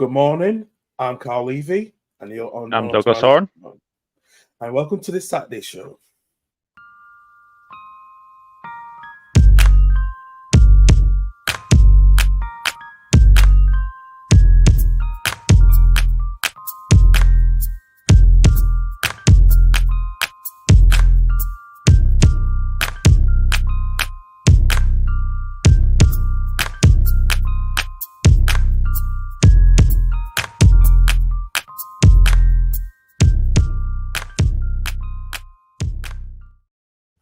Good morning. I'm Carl Levy, and you're on. I'm Douglas Horne. And welcome to this Saturday show.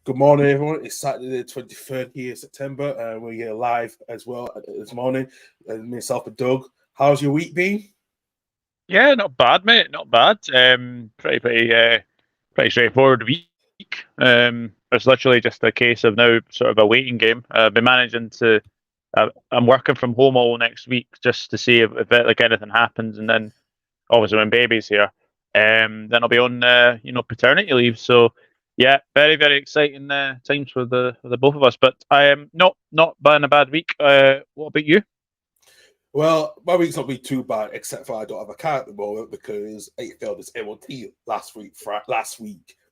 Good morning, everyone. It's Saturday the 23rd here, September, and we're here live as well this morning. Myself and Doug. How's your week been? Yeah, not bad, mate. Not bad. Pretty straightforward week. It's literally just a case of now sort of a waiting game. I've been managing to. I'm working from home all next week just to see if anything happens, and then obviously when baby's here, then I'll be on paternity leave. So yeah, very very exciting times for the both of us. But I am not in a bad week. What about you? Well, my week's not been too bad, except for I don't have a car at the moment because I failed this MOT last week,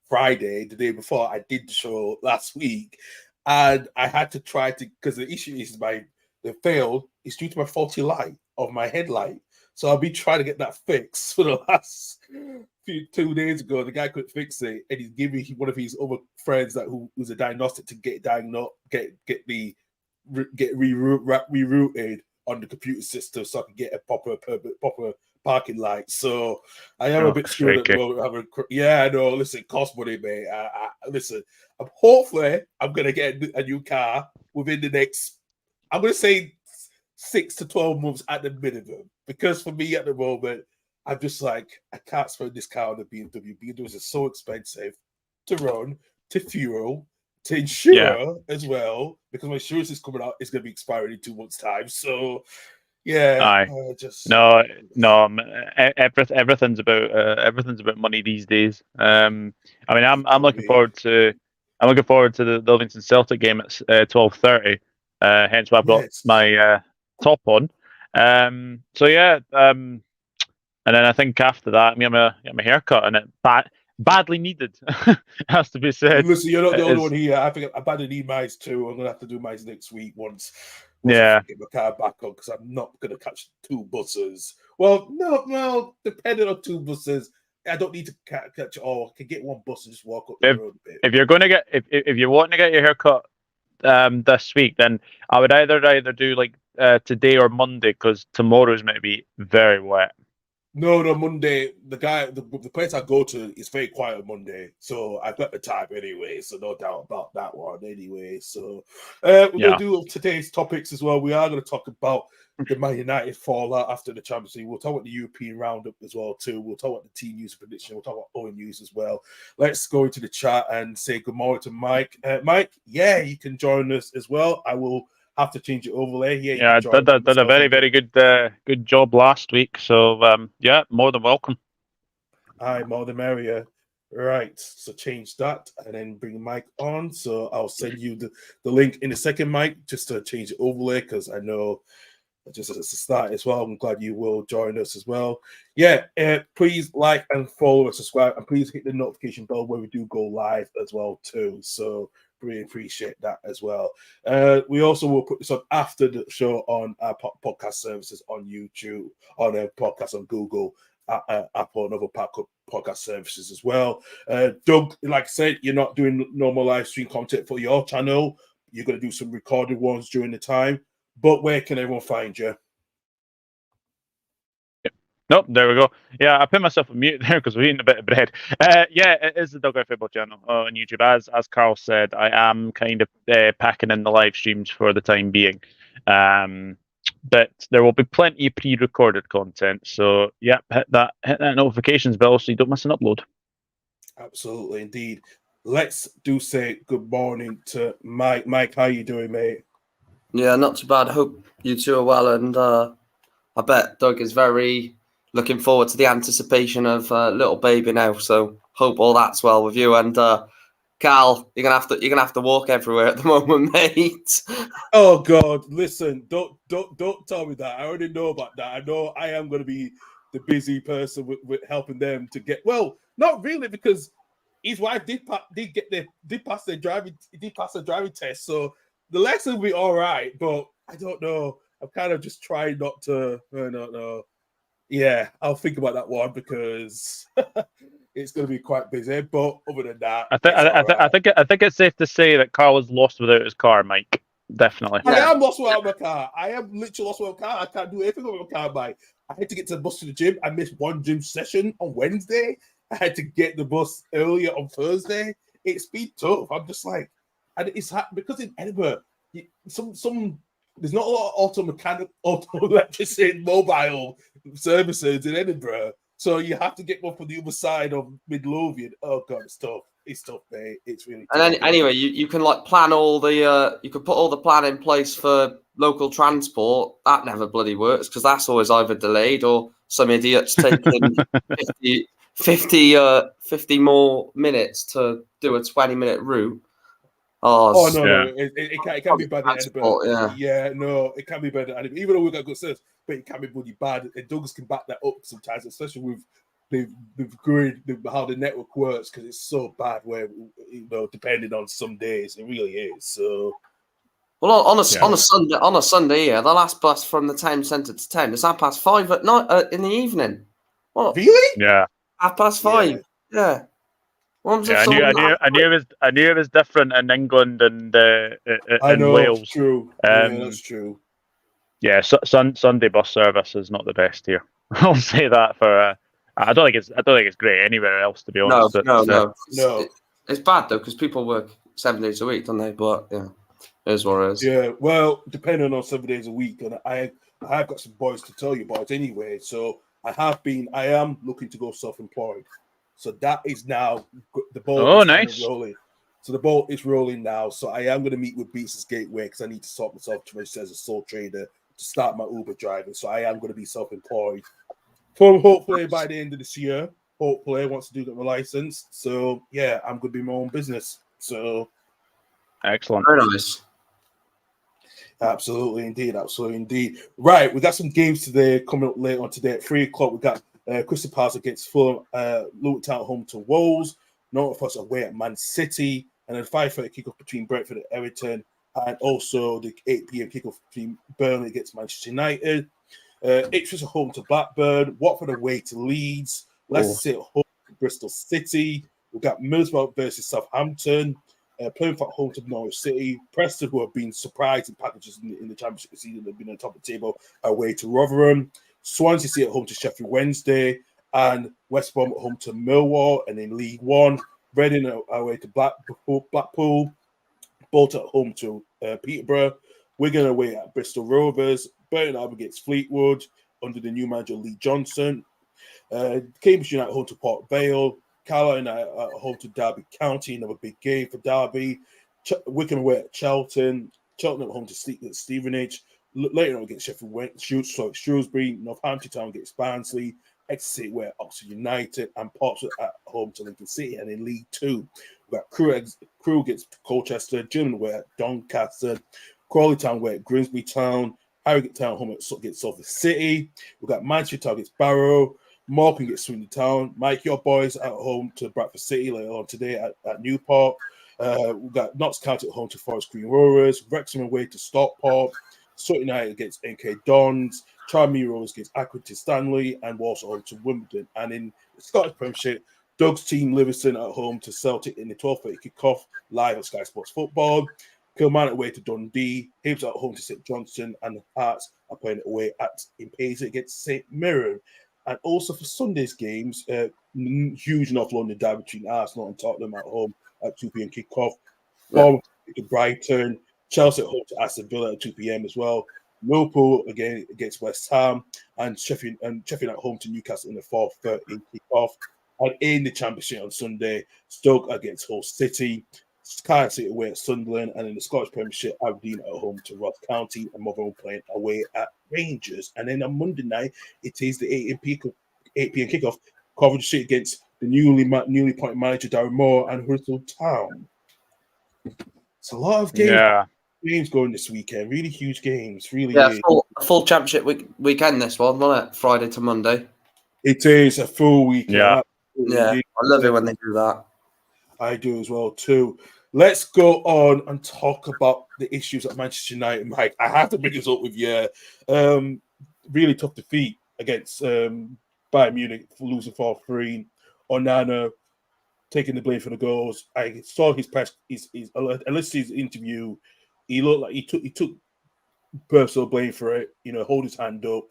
Friday, the day before. I did the show last week, and I had to try to, because the issue is the fail is due to my faulty light of my headlight. So I've been trying to get that fixed for the last 2 days ago. The guy couldn't fix it, and he's giving me one of his other friends who's a diagnostic to get rerouted on the computer system so I can get a proper parking light. So I am a bit screwed at the moment. I know. Listen, cost money, mate. Listen, hopefully I'm going to get a new car within the next, I'm going to say 6 to 12 months at the minimum. Because for me at the moment, I'm just like, I can't spend this car on a BMW. BMWs are so expensive to run, to fuel, to insure as well, because my insurance is coming out. It's going to be expiring in 2 months' time. So, yeah, everything's about money these days. I'm looking forward to the Livingston Celtic game at 12:30. Hence why I've got my top on. And then I think after that, I'm gonna get my haircut, and it badly needed. Has to be said. Listen, you're not the only one here. I think I badly need mine too. I'm gonna have to do mine next week once I get my car back on, because I'm not gonna catch 2 buses. Well, depending on 2 buses, I don't need to catch all. I can get 1 bus and just walk up the road a bit. If you're going to get if you want to get your haircut this week, then I would either do like today or Monday, because tomorrow's going to be very wet. No, Monday. The place I go to is very quiet on Monday, so I've got the time anyway. So no doubt about that one anyway. So we're going to do today's topics as well. We are going to talk about the Man United fallout after the Champions League. We'll talk about the European roundup as well too. We'll talk about the team news prediction. We'll talk about Owen news as well. Let's go into the chat and say good morning to Mike. Mike, you can join us as well. I will have to change it overlay. I did a very, very good job last week. So more than welcome. Aye, more the merrier. Right, so change that and then bring Mike on. So I'll send you the link in a second, Mike, just to change the overlay, because I know just as a start as well. I'm glad you will join us as well. Please like and follow and subscribe, and please hit the notification bell when we do go live as well too. So really appreciate that as well. We also will put this on after the show on our podcast services on YouTube, on a podcast on Google, Apple, and other podcast services as well. Doug, like I said, you're not doing normal live stream content for your channel. You're going to do some recorded ones during the time. But where can everyone find you? Nope, there we go. I put myself on mute there because we're eating a bit of bread. It is the Dug Out Football channel on YouTube. As Carl said, I am kind of packing in the live streams for the time being. But there will be plenty of pre-recorded content. So hit that notifications bell so you don't miss an upload. Absolutely, indeed. Let's say good morning to Mike. Mike, how you doing, mate? Yeah, not too bad. I hope you two are well, and I bet Doug is very looking forward to the anticipation of little baby now. So hope all that's well with you, and Cal, you're gonna have to walk everywhere at the moment, mate. Oh God, listen, don't tell me that. I already know about that. I know I am going to be the busy person with helping them to get. Well, not really, because his wife did pass the driving test, so the lesson will be all right. But I don't know. I'm kind of just trying not to. I don't know. Yeah, I'll think about that one because it's going to be quite busy. But other than that, I think it's safe to say that Carl is lost without his car, Mike. Definitely. I am lost without my car. I am literally lost without my car. I can't do anything with my car. I had to get to the bus to the gym. I missed one gym session on Wednesday. I had to get the bus earlier on Thursday. It's been tough. I'm just like, and it's because in Edinburgh, there's not a lot of auto electricity, mobile services in Edinburgh. So you have to get one from the other side of Midlothian. Oh God, it's tough. It's tough, mate. It's really tough. And then, anyway, you can like plan all the you could put all the plan in place for local transport. That never bloody works because that's always either delayed or some idiots taking 50 more minutes to do a 20-minute route. No, Yeah. It can be bad in Edinburgh. Yeah, no, it can be bad in Edinburgh. Even though we've got good service, but it can be bloody bad. And Douglas can back that up sometimes, especially with the grid, how the network works, because it's so bad where, depending on some days, it really is. So, well, on a Sunday, yeah, the last bus from the town centre to town is 5:30 at night in the evening. What? Really? Yeah. 5:30. Yeah. I knew it was different in England and in Wales. True. That's true. Yeah, Sunday bus service is not the best here. I'll say that for. I don't think it's great anywhere else, to be honest. No. It's bad though because people work 7 days a week, don't they? But yeah, it is what it is. Yeah, well, depending on 7 days a week, and I have got some boys to tell you about anyway. So I am looking to go self-employed. So that is now the ball. Nice. Rolling. So the ball is rolling now. So I am going to meet with Beats' Gateway because I need to sort myself to register as a sole trader to start my Uber driving. So I am going to be self-employed. Hopefully by the end of this year. Hopefully I want to do my license. So yeah, I'm going to be my own business. So excellent. Very nice. Absolutely indeed. Right, we got some games today coming up later on today at 3:00. We got Crystal Palace against Fulham, Luton Town home to Wolves, North Forest away at Man City, and then 5:30 kickoff between Brentford and Everton, and also the 8 p.m. kickoff between Burnley against Manchester United. Ipswich at home to Blackburn, Watford away to Leeds, Leicester City at home to Bristol City. We've got Middlesbrough versus Southampton, Plymouth at home to Norwich City, Preston, who have been surprising packages in the Championship this season, they've been on top of the table, away to Rotherham. Swansea City at home to Sheffield Wednesday, and West Brom at home to Millwall. And in League One, Reading away to Blackpool, Bolton at home to Peterborough, Wigan away at Bristol Rovers, Burton Albion against Fleetwood under the new manager Lee Johnson, Cambridge United at home to Port Vale, Carlisle United at home to Derby County, another big game for Derby, Wycombe away at Cheltenham at home to Stevenage, later on against Shrewsbury, Northampton Town against Barnsley, Exeter City at Oxford United, and Portsmouth at home to Lincoln City. And in League Two, we've got Crewe against Colchester, German away at Doncaster, Crawley Town away at Grimsby Town, Harrogate Town home against Salford City. We've got Manchester Town against Barrow, Morecambe against Swindon Town, Mike, your boys at home to Bradford City later on today at Newport. We've got Notts County at home to Forest Green Rovers, Wrexham away to Stockport, Sutton United against NK Dons, Tranmere Rovers against Accrington Stanley, and Walsall home to Wimbledon. And in the Scottish Premiership, Doug's team Livingston at home to Celtic in the 12:30 kickoff live at Sky Sports Football. Kilmarnock away to Dundee, Hibs at home to St Johnstone, and the Hearts are playing away at Paisley against St Mirren. And also for Sunday's games, huge North London derby between Arsenal and Tottenham at home at 2 p.m. kickoff. Bournemouth to Brighton, Chelsea at home to Aston Villa at 2 p.m. as well. Liverpool again against West Ham, and Sheffield at home to Newcastle in the 4:30 kickoff. And in the Championship on Sunday, Stoke against Hull City, Cardiff City away at Sunderland, and in the Scottish Premiership, Aberdeen at home to Ross County, and Motherwell playing away at Rangers. And then on Monday night, it is the 8 p.m. kickoff. Coventry City against the newly appointed manager Darren Moore and Huddersfield Town. It's a lot of games going this weekend. Really huge games. Really, full championship weekend. This one, wasn't it? Friday to Monday. It is a full weekend. Yeah, I love it when they do that. I do as well too. Let's go on and talk about the issues at Manchester United, Mike. I have to bring this up with you. Really tough defeat against Bayern Munich, losing 4-3. Onana taking the blame for the goals. I saw his interview. He looked like he took personal blame for it. Hold his hand up.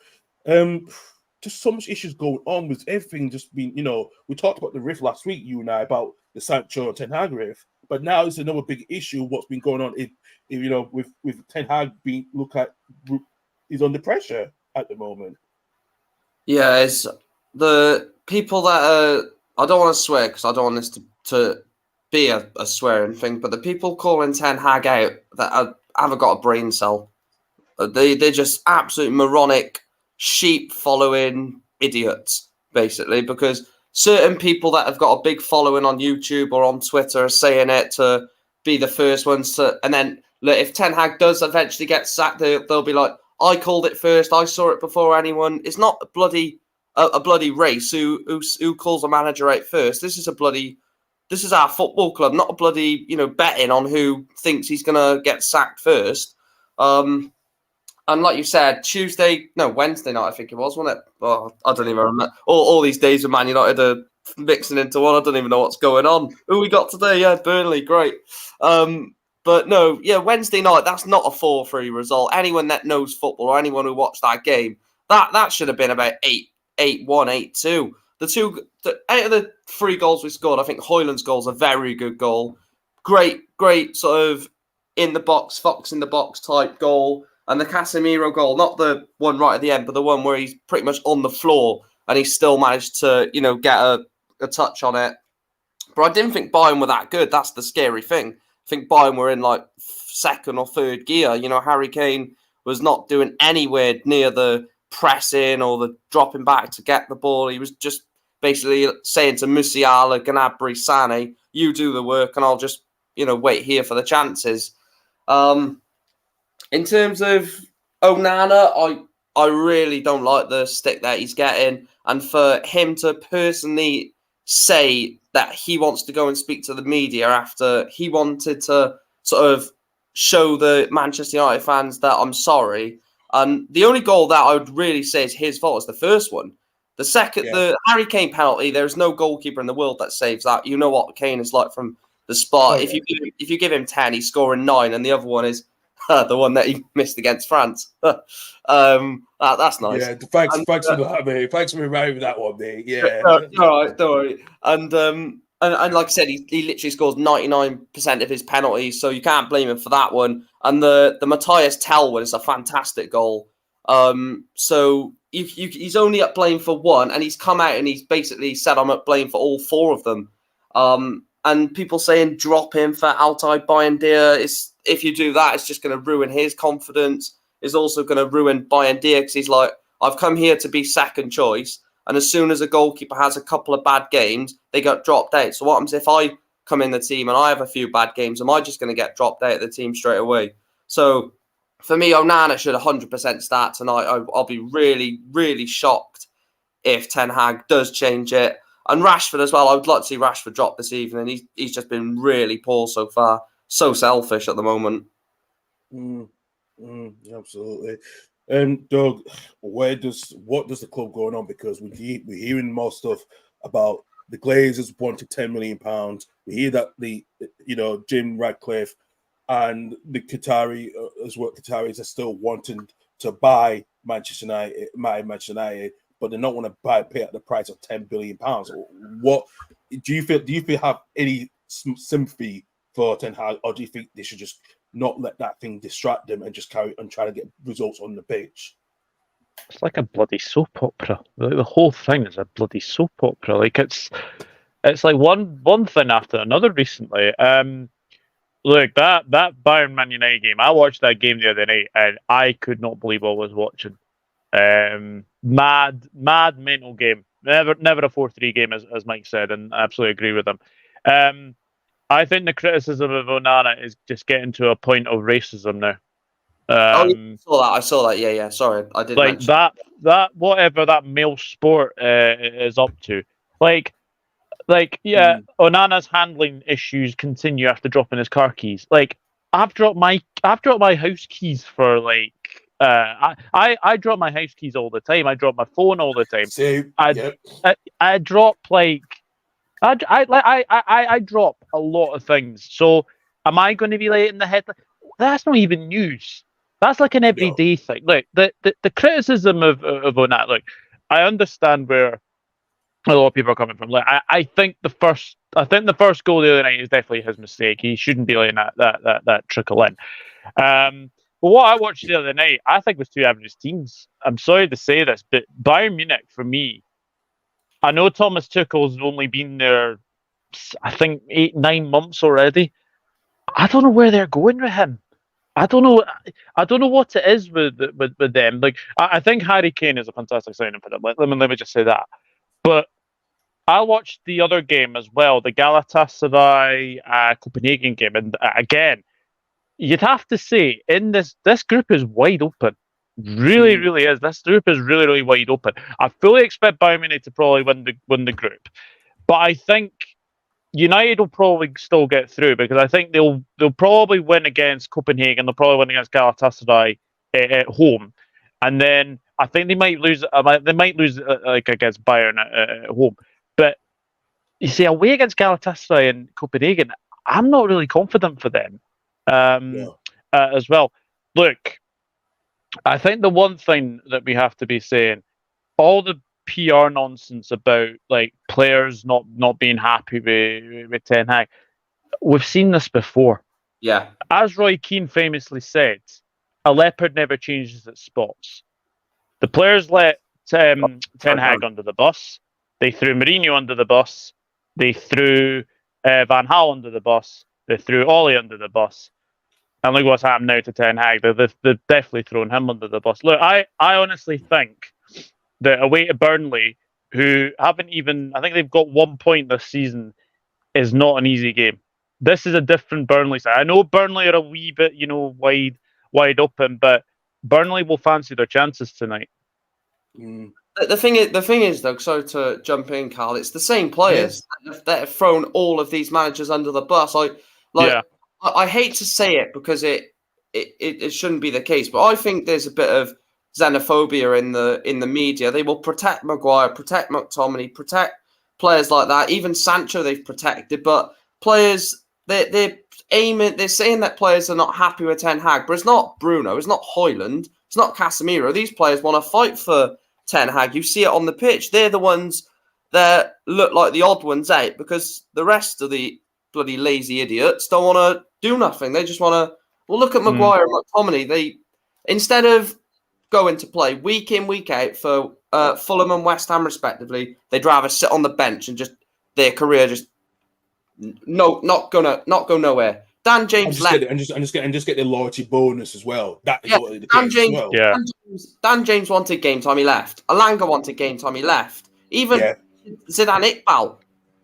Just so much issues going on with everything. Just being, we talked about the riff last week, you and I, about the Sancho and Ten Hag riff. But now it's another big issue. What's been going on? With Ten Hag being he's under pressure at the moment. Yeah, it's the people that I don't want to swear because I don't want this to be a swearing thing, but the people calling Ten Hag out that haven't got a brain cell. They're just absolute moronic, sheep following idiots, basically, because certain people that have got a big following on YouTube or on Twitter are saying it to be the first ones to, and then look, if Ten Hag does eventually get sacked, they'll be like, I called it first, I saw it before anyone. It's not a bloody race who calls a manager out first. This is our football club, not a bloody betting on who thinks he's gonna get sacked first. And like you said, Wednesday night, I think it was, wasn't it? Oh, I don't even remember. All these days with Man United are mixing into one. I don't even know what's going on. Who we got today? Yeah, Burnley, great. But no, Wednesday night, that's not a 4-3 result. Anyone that knows football or anyone who watched that game, that should have been about 8-1, 8-2. Out of the 3 goals we scored, I think Højlund's goal is a very good goal. Great sort of in the box, Fox in the box type goal. And the Casemiro goal, not the one right at the end, but the one where he's pretty much on the floor and he still managed to, get a touch on it. But I didn't think Bayern were that good. That's the scary thing. I think Bayern were in like 2nd or 3rd gear. Harry Kane was not doing anywhere near the pressing or the dropping back to get the ball. He was just basically saying to Musiala, Gnabry, Sané, you do the work and I'll just, wait here for the chances. In terms of Onana, I really don't like the stick that he's getting. And for him to personally say that he wants to go and speak to the media after he wanted to sort of show the Manchester United fans that I'm sorry. And the only goal that I would really say is his fault is the first one. The second, the Harry Kane penalty, there's no goalkeeper in the world that saves that. You know what Kane is like from the spot. If you give him 10, he's scoring 9, and the other one is the one that he missed against France. That's nice. Yeah, thanks for that, mate. Thanks for reminding that one, mate. Yeah. All right, don't worry. And like I said, he literally scores 99% of his penalties, so you can't blame him for that one. And the Matthias Tell one is a fantastic goal. So he's only up blame for one, and he's come out and he's basically said I'm up blame for all 4 of them. And people saying drop him for Altay Bayindir. If you do that, it's just going to ruin his confidence. It's also going to ruin Bayindir because he's like, I've come here to be second choice. And as soon as a goalkeeper has a couple of bad games, they get dropped out. So what happens if I come in the team and I have a few bad games? Am I just going to get dropped out of the team straight away? So for me, Onana should 100% start tonight. I'll be really, really shocked if Ten Hag does change it. And Rashford as well. I would like to see Rashford drop this evening. He's just been really poor so far. So selfish at the moment. Absolutely. And Doug, what does the club going on? Because we're hearing more stuff about the Glazers wanting £10 million. We hear that Jim Ratcliffe and the Qataris are still wanting to buy Manchester United, but they're not want to pay at the price of £10 billion. What do you feel have any sympathy for Ten Hag, or do you think they should just not let that thing distract them and just carry on trying to get results on the pitch? It's like a bloody soap opera. The whole thing is a bloody soap opera. Like it's like one thing after another recently. Look, that Bayern Man United game, I watched that game the other night and I could not believe what I was watching. Mad mental game. never a 4-3 game, as Mike said, and I absolutely agree with him. I think the criticism of Onana is just getting to a point of racism now. I saw that. Yeah. Sorry, I did like mention that whatever that male sport is up to. Onana's handling issues continue after dropping his car keys. Like I've dropped my house keys for like I drop my house keys all the time. I drop my phone all the time. I drop like I drop a lot of things. So am I going to be late in the headline? That's not even news. That's like an everyday thing. Look, the criticism of Onana. Look, I understand where a lot of people are coming from. Like, I think the first goal the other night is definitely his mistake. He shouldn't be letting that trickle in. But what I watched the other night, I think was two average teams. I'm sorry to say this, but Bayern Munich for me, I know Thomas Tuchel's only been there, I think 8-9 months already. I don't know where they're going with him. I don't know what it is with them. Like I think Harry Kane is a fantastic signing for them. Let me just say that. But I watched the other game as well, the Galatasaray Copenhagen game, and again, you'd have to say in this group is wide open. Really, really is. This group is really, really wide open. I fully expect Bayern Munich to probably win the group, but I think United will probably still get through because I think they'll probably win against Copenhagen. They'll probably win against Galatasaray at home, and then I think they might lose. Like against Bayern at home. But you see, away against Galatasaray and Copenhagen, I'm not really confident for them as well. Look, I think the one thing that we have to be saying, all the PR nonsense about like players not being happy with Ten Hag, we've seen this before. Yeah. As Roy Keane famously said, a leopard never changes its spots. The players let Ten Hag under the bus. They threw Mourinho under the bus. They threw Van Gaal under the bus. They threw Ole under the bus. And look what's happened now to Ten Hag. They've definitely thrown him under the bus. Look, I honestly think that away to Burnley, who haven't even, I think they've got 1 point this season, is not an easy game. This is a different Burnley side. I know Burnley are a wee bit, wide open, but Burnley will fancy their chances tonight. The thing is, though, sorry to jump in, Carl, it's the same players that have thrown all of these managers under the bus. I hate to say it because it shouldn't be the case, but I think there's a bit of xenophobia in the media. They will protect Maguire, protect McTominay, protect players like that. Even Sancho they've protected, but players they're saying that players are not happy with Ten Hag, but it's not Bruno, it's not Højlund, it's not Casemiro. These players want to fight for Ten Hag. You see it on the pitch. They're the ones that look like the odd ones out because the rest of the bloody lazy idiots don't want to do nothing. They just want to. Well, look at Maguire and McTominay. They, instead of going to play week in, week out for Fulham and West Ham respectively, they'd rather sit on the bench and just their career just not go nowhere. Dan James left. And just get the loyalty bonus as well. That is what Dan James wanted game time, he left. Alanga wanted game time, he left. Even Zidane Iqbal.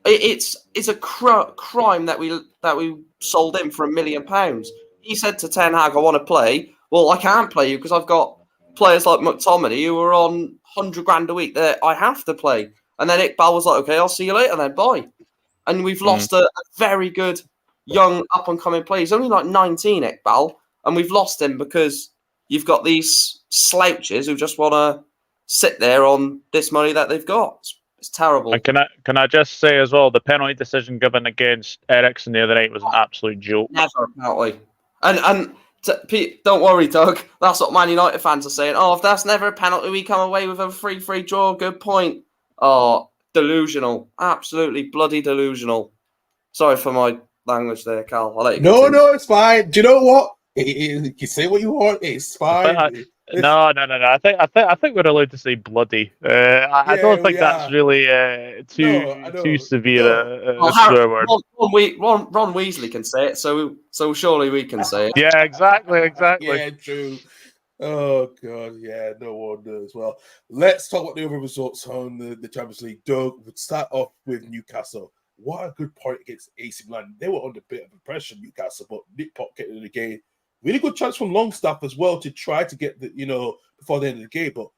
It's a crime that we sold him for £1 million. He said to Ten Hag, "I want to play." Well, I can't play you because I've got players like McTominay who are on £100,000 a week that I have to play. And then Iqbal was like, "Okay, I'll see you later then, bye." And we've lost a very good young up and coming player. He's only like 19, Iqbal, and we've lost him because you've got these slouches who just want to sit there on this money that they've got. It's terrible. And can I just say as well, the penalty decision given against Eriksen the other night was an absolute joke. Never a penalty. And Pete, don't worry, Doug. That's what Man United fans are saying. Oh, if that's never a penalty, we come away with a 3-3 draw. Good point. Oh, delusional. Absolutely bloody delusional. Sorry for my language there, Cal. I'll let you continue. No, it's fine. Do you know what? You can say what you want. It's fine. No. I think we're allowed to say bloody. I don't think that's really too severe a swear word. Ron Weasley can say it, so surely we can say it. Yeah, exactly. Yeah, true. Oh god, yeah, no wonder as well. Let's talk about the other results on the Champions League. Doug, we'll start off with Newcastle. What a good point against AC Milan. They were under a bit of pressure, Newcastle, but Nick Pop getting in the game. Really good chance from Longstaff as well to try to get the before the end of the game. But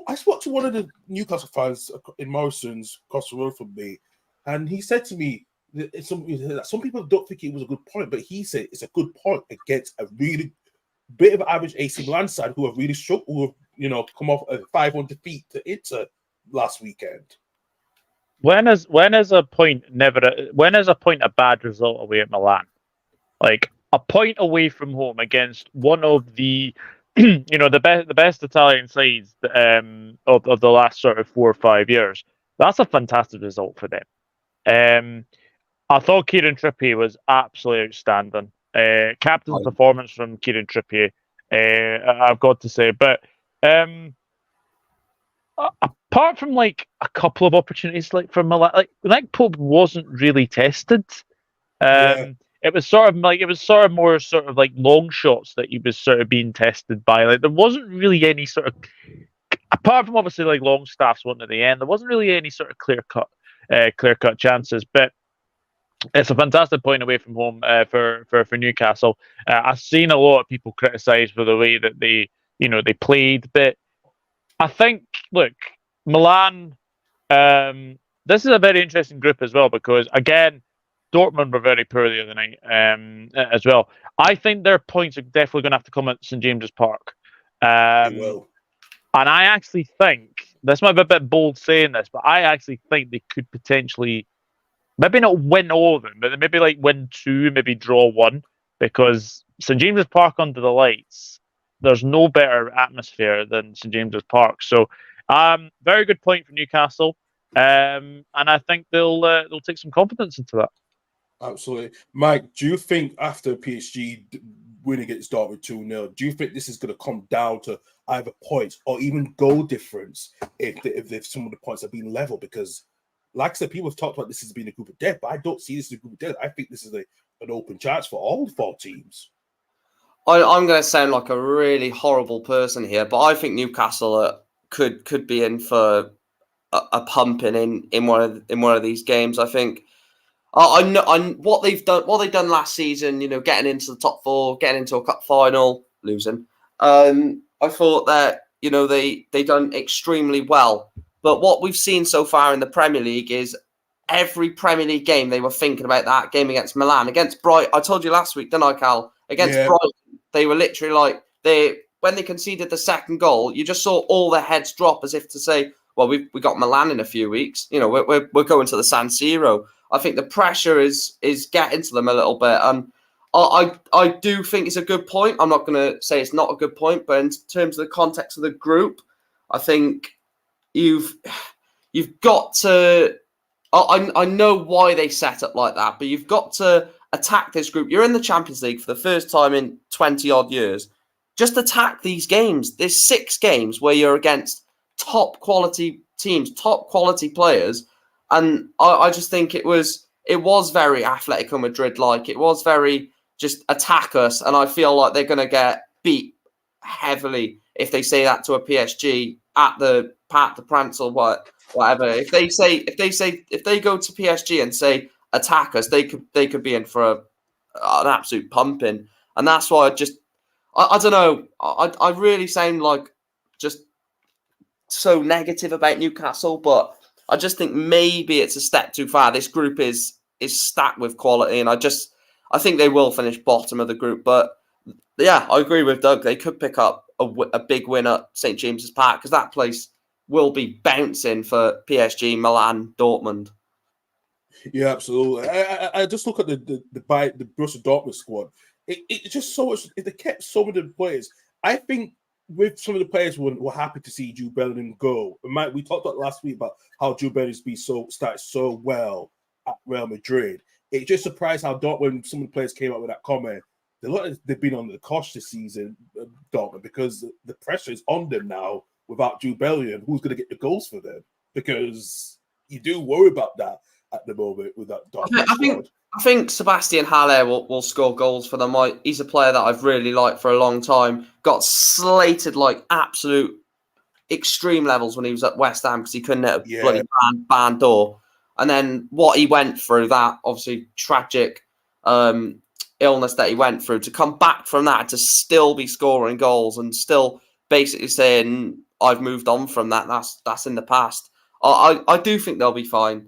I spoke to one of the Newcastle fans in Morrison's across the road from me, and he said to me that some people don't think it was a good point, but he said it's a good point against a really bit of average AC Milan side who have really struggled, who have come off a 5-1 defeat to Inter last weekend. When is a point a bad result away at Milan? Like a point away from home against one of the the best Italian sides of the last sort of 4 or 5 years. That's a fantastic result for them. I thought Kieran Trippier was absolutely outstanding. Captain's performance from Kieran Trippier, I've got to say. But apart from like a couple of opportunities, like from Milan, like Pope wasn't really tested. It was sort of more sort of like long shots that he was sort of being tested by. Like there wasn't really any sort of, apart from obviously like Longstaff's one at the end, there wasn't really any sort of clear cut chances. But it's a fantastic point away from home for Newcastle. I've seen a lot of people criticise for the way that they played, but I think, look, Milan. This is a very interesting group as well because again, Dortmund were very poor the other night as well. I think their points are definitely going to have to come at St James's Park. They will. And I actually think this might be a bit bold saying this, but I actually think they could potentially. Maybe not win all of them, but maybe like win 2, maybe draw 1, because St James's Park under the lights, there's no better atmosphere than St James's Park. So, very good point for Newcastle, and I think they'll take some confidence into that. Absolutely, Mike. Do you think after PSG winning against Dortmund 2-0, do you think this is going to come down to either points or even goal difference if some of the points have been level? Because like I said, people have talked about this as being a group of death, but I don't see this as a group of death. I think this is an open chance for all 4 teams. I'm going to sound like a really horrible person here, but I think Newcastle could be in for a pumping in one of these games. I think I know what they've done last season. Getting into the top 4, getting into a cup final, losing. I thought that they done extremely well. But what we've seen so far in the Premier League is every Premier League game they were thinking about that game against Milan, against Brighton. I told you last week, didn't I, Cal? Against Brighton, they were literally like when they conceded the second goal, you just saw all their heads drop as if to say, "Well, we got Milan in a few weeks. We're going to the San Siro." I think the pressure is getting to them a little bit, and I do think it's a good point. I'm not going to say it's not a good point, but in terms of the context of the group, I think. You've got to. I know why they set up like that, but you've got to attack this group. You're in the Champions League for the first time in 20 odd years. Just attack these games. There's 6 games where you're against top quality teams, top quality players, and I just think it was very Atletico Madrid like. It was very just attack us, and I feel like they're going to get beat heavily if they say that to a PSG at the Parc des Princes or whatever. If they go to PSG and say attack us, they could be in for an absolute pumping, and that's why I don't know. I really sound like just so negative about Newcastle, but I just think maybe it's a step too far. This group is stacked with quality, and I think they will finish bottom of the group. But yeah, I agree with Doug. They could pick up a big win at St James's Park because that place will be bouncing for PSG, Milan, Dortmund. Yeah, absolutely. I just look at the Borussia Dortmund squad. It just so much. They kept some of the players. I think with some of the players were happy to see Jude Bellingham go. We talked about last week about how Jude Bellingham started so well at Real Madrid. It just surprised how Dortmund, some of the players came up with that comment. They've been on the cosh this season, Dortmund, because the pressure is on them now without Jude Bellingham. Who's going to get the goals for them? Because you do worry about that at the moment with that Dortmund squad. I think Sebastian Haller will score goals for them. He's a player that I've really liked for a long time. Got slated like absolute extreme levels when he was at West Ham because he couldn't hit a bloody barn door. And then what he went through, that obviously tragic illness that he went through, to come back from that, to still be scoring goals and still basically saying, I've moved on from that. That's in the past. I do think they'll be fine.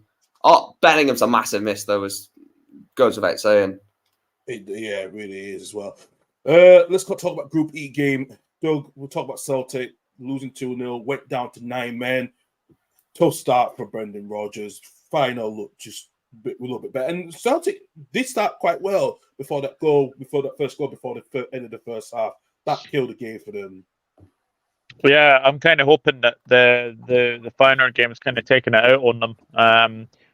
Bellingham's a massive miss, though, as goes without saying. It really is as well. Let's talk about Group E game. Doug, we'll talk about Celtic losing 2-0, went down to 9 men. Tough start for Brendan Rodgers. Final look just a little bit better. And Celtic did start quite well before that first goal, before the end of the first half. That killed the game for them. Yeah, I'm kind of hoping that the Feyenoord game has kind of taken it out on them.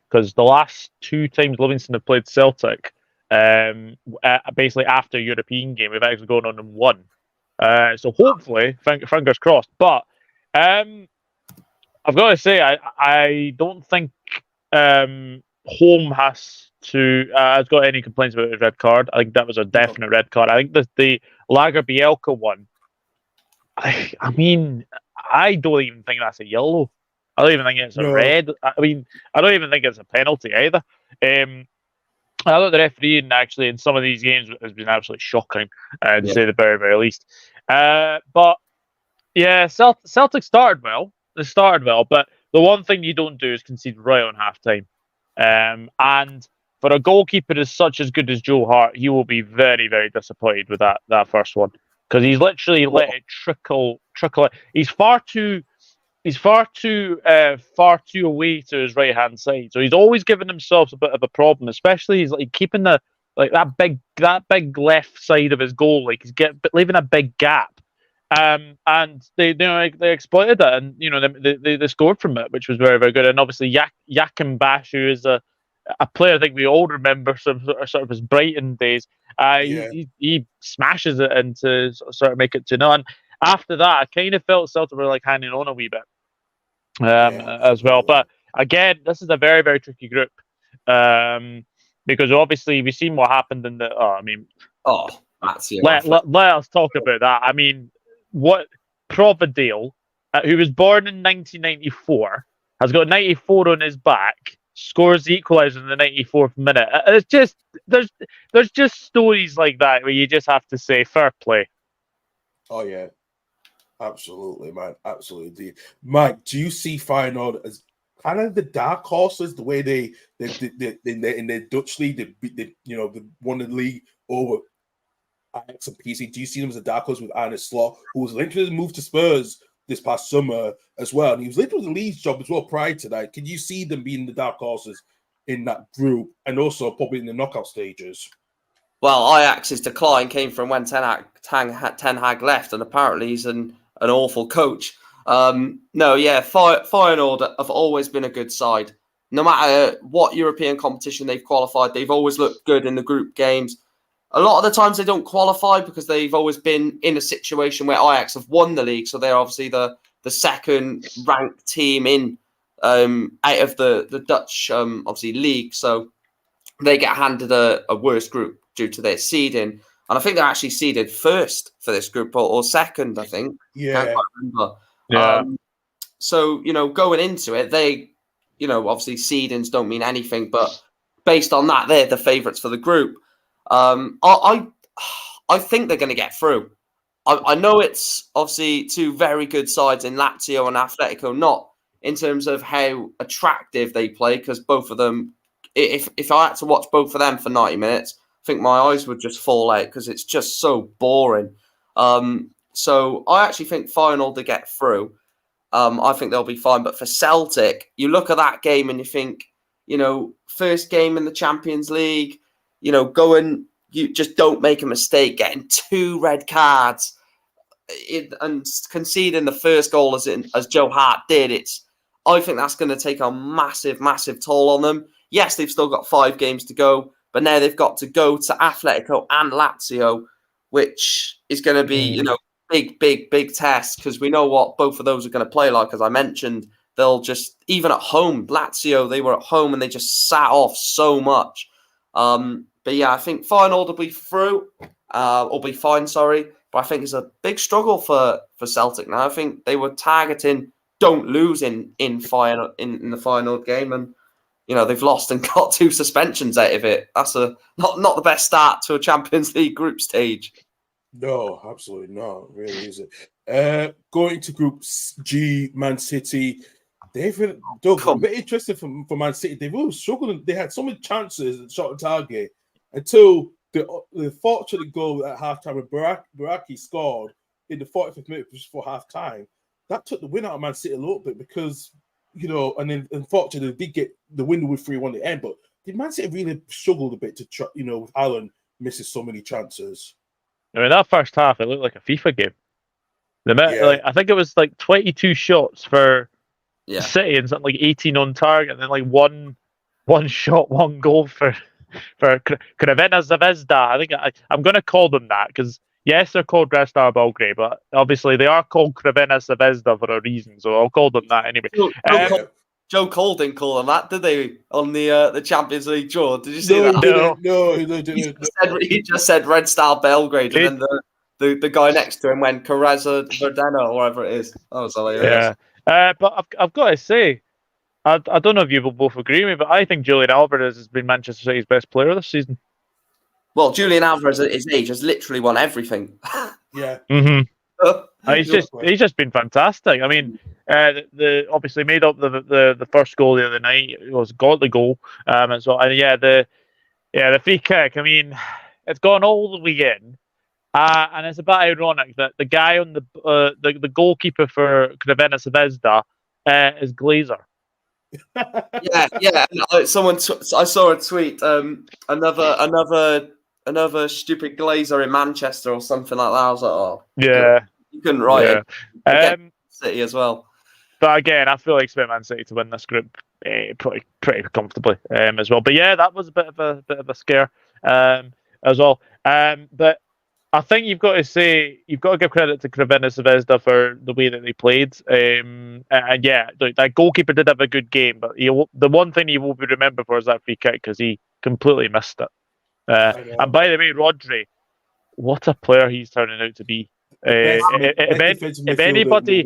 Because the last 2 times Livingston have played Celtic, basically after a European game, we've actually gone on and won. So hopefully, fingers crossed. But I've got to say, I don't think Horne has got any complaints about his red card. I think that was a definite red card. I think the Lager Bielka one, I mean, I don't even think that's a yellow. I don't even think it's a red. I mean, I don't even think it's a penalty either. I thought the refereeing actually in some of these games has been absolutely shocking, to say the very, very least. But yeah, Celtic started well. They started well, but the one thing you don't do is concede right on half-time. And for a goalkeeper as good as Joe Hart, he will be very, very disappointed with that first one, because he's literally let it trickle. He's far too away to his right hand side, so he's always giving himself a bit of a problem. Especially he's like keeping that big left side of his goal, like he's leaving a big gap. And they exploited it, and they scored from it, which was very, very good. And obviously Yakin Bash, who is a player I think we all remember sort of his Brighton days. He smashes it into sort of make it 2-0. And after that, I kind of felt Celtic were like hanging on a wee bit as well. But again, this is a very, very tricky group, because obviously we've seen what happened in the. Let us talk about that. I mean, what Providale, who was born in 1994, has got 94 on his back, scores the equaliser in the 94th minute. It's just there's just stories like that where you just have to say fair play. Oh yeah, absolutely, man, absolutely. Mike, do you see Feyenoord as kind of the dark horses, the way they in their Dutch league, they won the league over Ajax and PC? Do you see them as a dark horse with Arne Slot, who was linked to the move to Spurs this past summer as well, and he was linked with the Leeds job as well prior to that? Can you see them being the dark horses in that group, and also probably in the knockout stages? Well, Ajax's decline came from when Ten Hag left, and apparently he's an awful coach. Feyenoord have always been a good side. No matter what European competition they've qualified, they've always looked good in the group games. A lot of the times they don't qualify because they've always been in a situation where Ajax have won the league, so they're obviously the second ranked team in out of the Dutch obviously league, so they get handed a worse group due to their seeding. And I think they're actually seeded first for this group, or second, I think. Yeah. Can't quite remember. Yeah. So, going into it, they, obviously seedings don't mean anything, but based on that, they're the favourites for the group. I think they're going to get through. I know it's obviously 2 very good sides in Lazio and Atletico, not in terms of how attractive they play, because both of them, if I had to watch both of them for 90 minutes, I think my eyes would just fall out because it's just so boring. So I actually think Feyenoord to get through. I think they'll be fine. But for Celtic, you look at that game and you think, first game in the Champions League, you just don't make a mistake, getting 2 red cards and conceding the first goal as Joe Hart did. I think that's going to take a massive, massive toll on them. Yes, they've still got 5 games to go, but now they've got to go to Atletico and Lazio, which is going to be, big test, because we know what both of those are going to play like. As I mentioned, they'll just, even at home, Lazio, they were at home and they just sat off so much. But yeah, I think Feyenoord will be through, or be fine, sorry. But I think it's a big struggle for Celtic now. I think they were targeting don't lose in the Feyenoord game, and they've lost and got 2 suspensions out of it. That's not the best start to a Champions League group stage. No, absolutely not. Really, is it? Going to Group G, Man City. They've been a bit interesting for Man City. They've always struggled. They had so many chances at shot on target until the fortunate goal at halftime when Baraki scored in the 45th minute just before halftime. That took the win out of Man City a little bit because, and then unfortunately they did get the win with 3-1 at the end. But did Man City really struggled a bit to try, with Allen misses so many chances? I mean, that first half, it looked like a FIFA game. I think it was like 22 shots for City and something like 18 on target, and then like one shot, 1 goal for Crvena Zvezda. I think I'm going to call them that because yes, they're called Red Star Belgrade, but obviously they are called Crvena Zvezda for a reason, so I'll call them that anyway. Joe Cole didn't call them that, did they? On the Champions League draw, did you see that? No, he didn't. He just said Red Star Belgrade, and then the guy next to him went Carreza Verdena or whatever it is. Oh, sorry. Yeah. But I've got to say, I don't know if you will both agree with me, but I think Julian Alvarez has been Manchester City's best player this season. Well, Julian Alvarez at his age has literally won everything. Yeah. Mm-hmm. He's just been fantastic. I mean, the obviously made up the first goal the other night. It was got the goal, and the free kick. I mean, it's gone all the way in. And it's a bit ironic that the guy on the goalkeeper for Crvena Zvezda is Glazer. Yeah. I saw a tweet. Another stupid Glazer in Manchester or something like that. I was like, oh, yeah, you couldn't write it. City as well. But again, I feel like expect Man City to win this group pretty comfortably as well. But yeah, that was a bit of a scare as well. But I think you've got to give credit to Crvena Zvezda for the way that they played. And yeah, that goalkeeper did have a good game, but the one thing he will be remembered for is that free kick because he completely missed it. And by the way, Rodri, what a player he's turning out to be. If anybody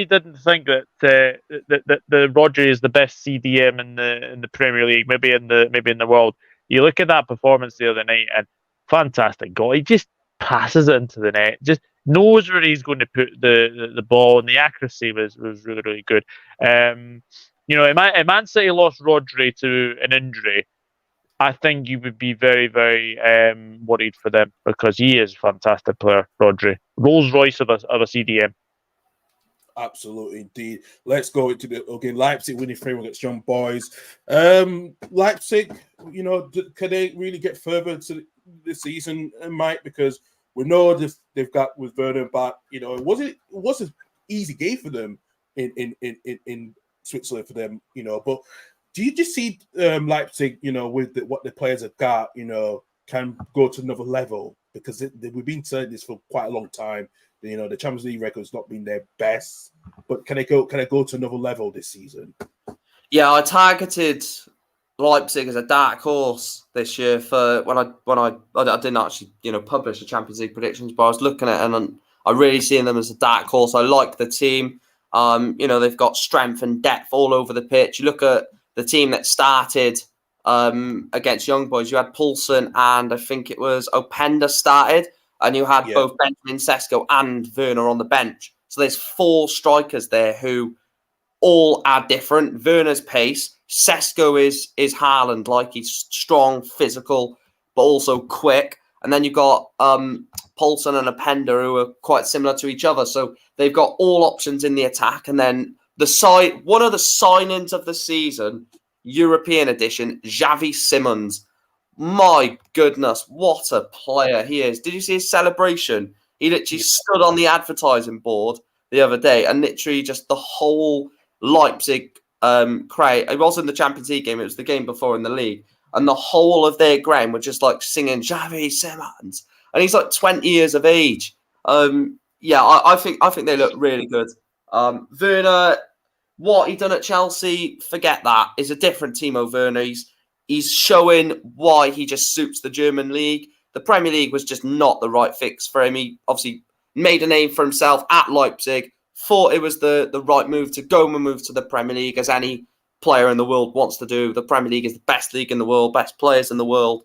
didn't think that the Rodri is the best CDM in the Premier League, maybe in the world, you look at that performance the other night and fantastic goal. He just passes it into the net, just knows where he's going to put the ball, and the accuracy was really, really good. If Man City lost Rodri to an injury, I think you would be very, very worried for them because he is a fantastic player, Rodri. Rolls Royce of a CDM. Absolutely, indeed. Let's go into Leipzig winning 3-1 against Young Boys. Leipzig, can they really get further to this season, Mike? Because we know they've got with Werner back. It was an easy game for them in Switzerland for them. But do you just see Leipzig, with what the players have got, can go to another level? Because we've been saying this for quite a long time. The Champions League record's not been their best, but can I go to another level this season? Yeah, I targeted Leipzig as a dark horse this year for when I didn't actually publish the Champions League predictions, but I was looking at it and I really seeing them as a dark horse. I like the team. They've got strength and depth all over the pitch. You look at the team that started against Young Boys. You had Poulsen and I think it was Openda started. And you had both Benjamin Sesko and Werner on the bench. So there's 4 strikers there who all are different. Werner's pace. Sesko is Haaland, like he's strong, physical, but also quick. And then you've got Poulsen and Openda who are quite similar to each other. So they've got all options in the attack. And then one of the signings of the season, European edition, Xavi Simons. My goodness, what a player he is. Did you see his celebration? He literally stood on the advertising board the other day and literally just the whole Leipzig crowd. It wasn't the Champions League game, it was the game before in the league. And the whole of their ground were just like singing Xavi Simons. And he's like 20 years of age. I think they look really good. Werner, what he done at Chelsea, forget that. It's a different Timo Werner. He's showing why he just suits the German league. The Premier League was just not the right fix for him. He obviously made a name for himself at Leipzig, thought it was the right move to the Premier League, as any player in the world wants to do. The Premier League is the best league in the world, best players in the world.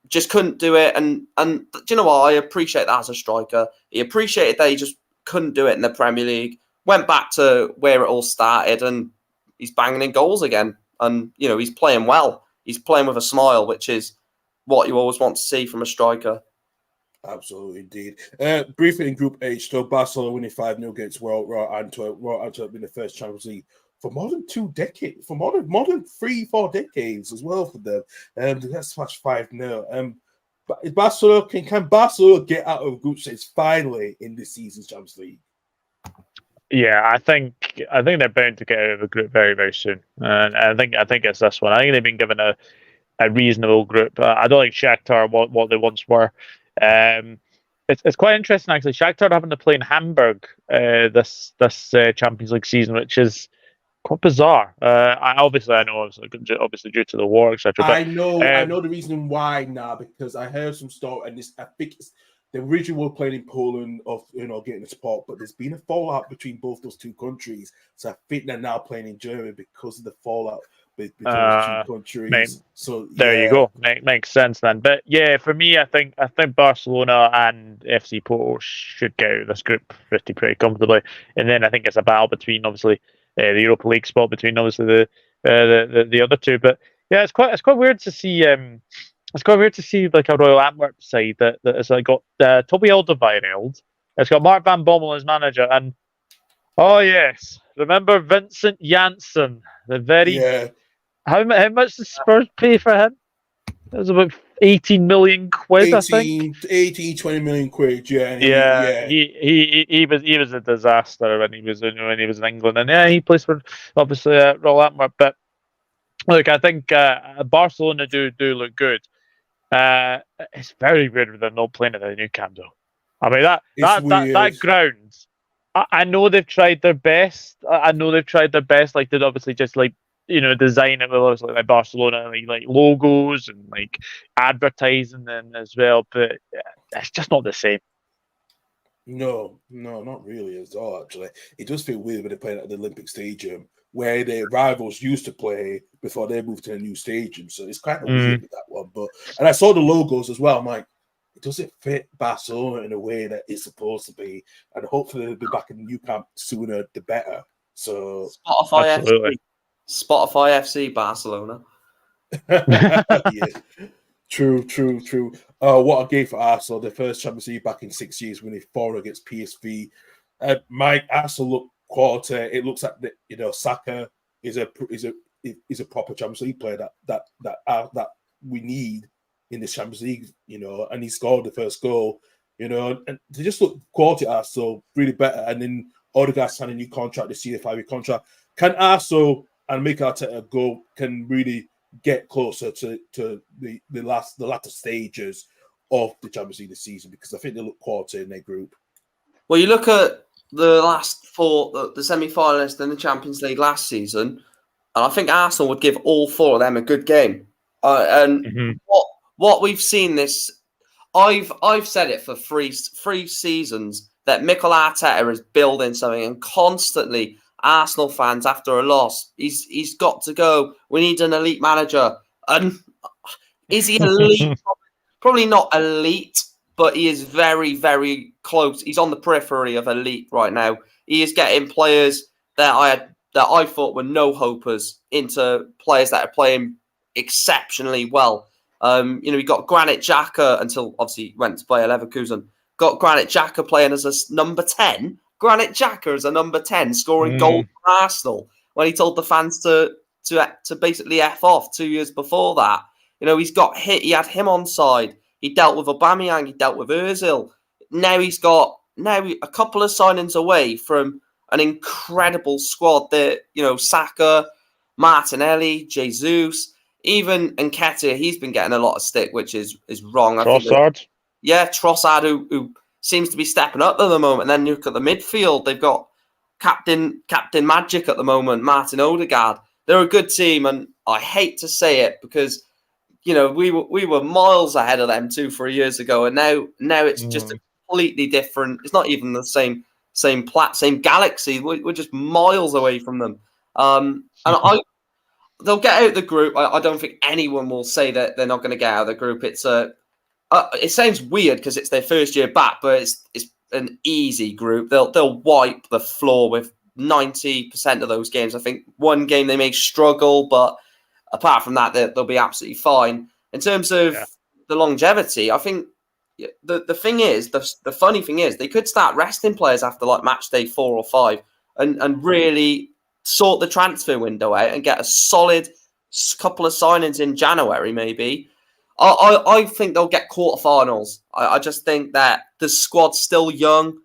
Just couldn't do it. And do you know what? I appreciate that as a striker. He appreciated that he just couldn't do it in the Premier League. Went back to where it all started, and he's banging in goals again. And, he's playing well. He's playing with a smile, which is what you always want to see from a striker. Absolutely, indeed. Briefly in Group H, so Barcelona winning 5-0 against Royal Antwerp. Royal Antwerp in the first Champions League for more than 2 decades, for more than 3-4 decades as well for them. They got smashed 5-0. But Barcelona can Barcelona get out of group stage finally in this season's Champions League? Yeah, I think they're bound to get out of the group very, very soon. And I think it's this one. I think they've been given a reasonable group. I don't like Shakhtar what they once were. It's quite interesting actually. Shakhtar having to play in Hamburg this Champions League season, which is quite bizarre. I know obviously due to the war, etc. I know the reason why now, because I heard some story, and I think they originally were playing in Poland of getting the spot, but there's been a fallout between both those two countries. So I think they're now playing in Germany because of the fallout between those two countries. So there you go. Makes sense then. But yeah, for me, I think Barcelona and FC Porto should get out of this group pretty comfortably, and then I think it's a battle between obviously the Europa League spot between obviously the other two. But yeah, it's quite weird to see. It's quite weird to see like a Royal Antwerp side that has got Toby Alderweireld. It's got Mark van Bommel as manager, and oh yes, remember Vincent Janssen, the very. Yeah. How much did Spurs pay for him? It was about 18 million quid, I think. 20 million quid, yeah. He was a disaster when he was in England, and yeah, he plays for obviously Royal Antwerp. But look, I think Barcelona do look good. It's very weird that they're not playing at the new Camp Nou. I mean that ground. I know they've tried their best. Like they'd obviously just like design it with obviously like Barcelona like logos and like advertising them as well, but it's just not the same. No, not really at all. Actually, it does feel weird when they're playing at the Olympic Stadium, where their rivals used to play before they moved to a new stadium. So it's kind of weird with that one. And I saw the logos as well. I'm like, it doesn't fit Barcelona in a way that it's supposed to be. And hopefully they'll be back in the new camp sooner the better. So Spotify FC Barcelona. Yeah. True. What a game for Arsenal. The first Champions League back in 6 years, winning 4 against PSV. Mike, Arsenal look quality. It looks like Saka is a proper Champions League player that we need in this Champions League. And he scored the first goal. And they just look quality Arsenal really better. And then Odegaard signed a new contract this year, 5-year contract. Can Arsenal and Mikel Arteta can really get closer to the latter stages of the Champions League this season, because I think they look quality in their group. Well, you look at the last 4, the semi-finalists in the Champions League last season, and I think Arsenal would give all 4 of them a good game. What we've seen this, I've said it for three seasons that Mikel Arteta is building something, and constantly Arsenal fans after a loss, he's got to go. We need an elite manager. And is he elite? Probably not elite, but he is very, very close. He's on the periphery of elite right now. He is getting players that I thought were no-hopers into players that are playing exceptionally well. We got Granit Xhaka until obviously he went to play at Leverkusen. Got Granit Xhaka playing as a number 10. Granit Xhaka is a number 10 scoring goals for Arsenal when he told the fans to basically F off 2 years before that. He's got hit. He had him on side. He dealt with Aubameyang. He dealt with Ozil. Now he's got a couple of signings away from an incredible squad that, Saka, Martinelli, Jesus, even Nketiah, he's been getting a lot of stick, which is wrong. Trossard. Trossard, who seems to be stepping up at the moment. And then you look at the midfield, they've got Captain Magic at the moment, Martin Odegaard. They're a good team, and I hate to say it because we were miles ahead of them 2-3 years ago, and now it's just a completely different. It's not even the same galaxy. We're just miles away from them. And they'll get out of the group. I don't think anyone will say that they're not going to get out of the group. It's it sounds weird because it's their first year back, but it's an easy group. They'll wipe the floor with 90% of those games. I think one game they may struggle, but apart from that, they'll be absolutely fine. In terms of the longevity, I think the thing is, the funny thing is, they could start resting players after like match day 4 or 5 and really sort the transfer window out and get a solid couple of signings in January, maybe. I think they'll get quarterfinals. I just think that the squad's still young.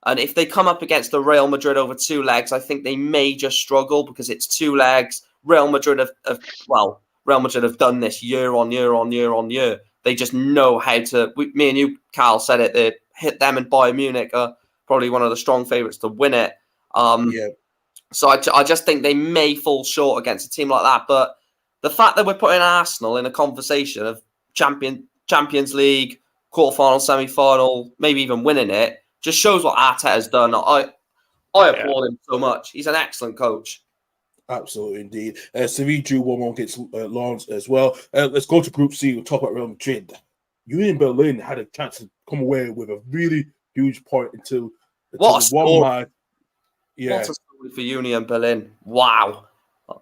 And if they come up against the Real Madrid over 2 legs, I think they may just struggle because it's 2 legs. Real Madrid have done this year on year on year on year. They just know how to. Me and you, Carl, said it. They hit them and Bayern Munich are probably one of the strong favourites to win it. So I just think they may fall short against a team like that. But the fact that we're putting Arsenal in a conversation of Champions League, quarterfinal, semi-final, maybe even winning it, just shows what Arteta's done. I applaud him so much. He's an excellent coach. Absolutely, indeed. Sevilla drew 1-1 against Lens as well. Let's go to Group C. We'll talk about Real Madrid. Union Berlin had a chance to come away with a really huge point until what a story. What a story for Union Berlin. Wow.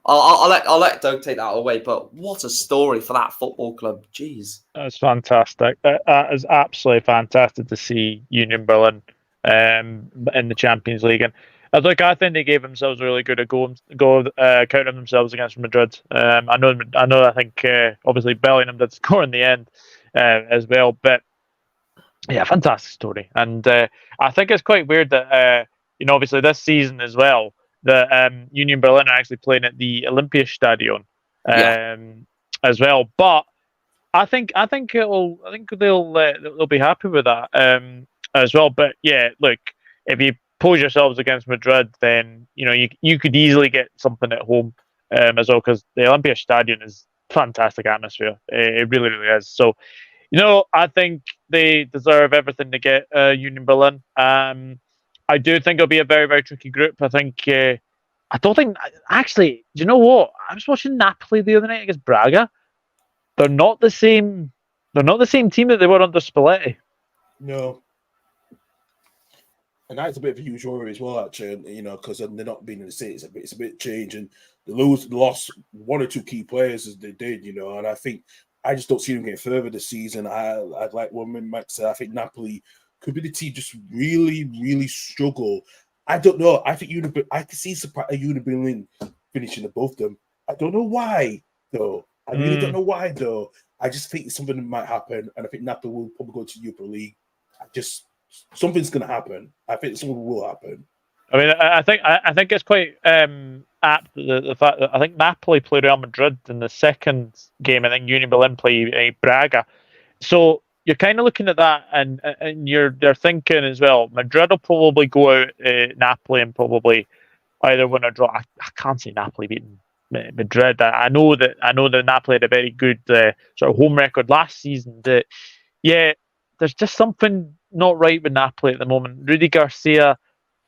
I'll let Doug take that away, but what a story for that football club. Jeez. That's fantastic. That is absolutely fantastic to see Union Berlin in the Champions League. And I think they gave themselves a really good go counting themselves against Madrid. I think obviously Bellingham did score in the end as well, but yeah, fantastic story. And I think it's quite weird that obviously this season as well, that Union Berlin are actually playing at the Olympiastadion as well. But I think they'll be happy with that as well. But yeah, look, if you pose yourselves against Madrid, then you could easily get something at home as well, because the Olympiastadion is fantastic atmosphere. It really, really is. So, I think they deserve everything to get Union Berlin. I do think it'll be a very, very tricky group. I think. I don't think. Actually, do you know what? I was watching Napoli the other night against Braga. They're not the same. They're not the same team that they were under Spalletti. No. And that's a bit of a huge worry as well, actually, because they're not being in the city. It's a bit change, and they lost 1 or 2 key players as they did, and I think I just don't see them getting further this season. I'd like what Max said. I think Napoli could be the team just really, really struggle. I don't know. I think I could see a Union Berlin finishing above them. I don't know why, though. I really don't know why, though. I just think something might happen, and I think Napoli will probably go to Europa League. Something's going to happen. I think something will happen. I mean, I think it's quite apt the fact that I think Napoli play Real Madrid in the second game. I think Union Berlin play Braga. So you're kind of looking at that, and they're thinking as well. Madrid will probably go out Napoli and probably either win or draw. I can't see Napoli beating Madrid. I know that Napoli had a very good sort of home record last season. That there's just something not right with Napoli at the moment. Rudy Garcia,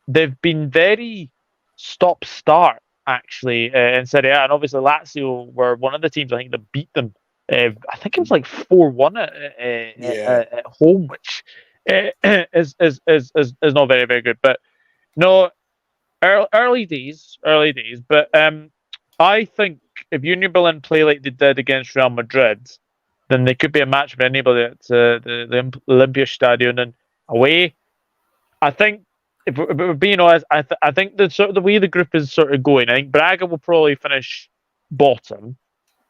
they've been very stop-start actually in Serie A, and obviously Lazio were one of the teams I think that beat them. I think it was like 4-1 at home, which is not very, very good. But no, early days. But I think if Union Berlin play like they did against Real Madrid, then they could be a match for anybody at the Olympiastadion and away. I think if we're being honest, I think the way the group is sort of going, I think Braga will probably finish bottom.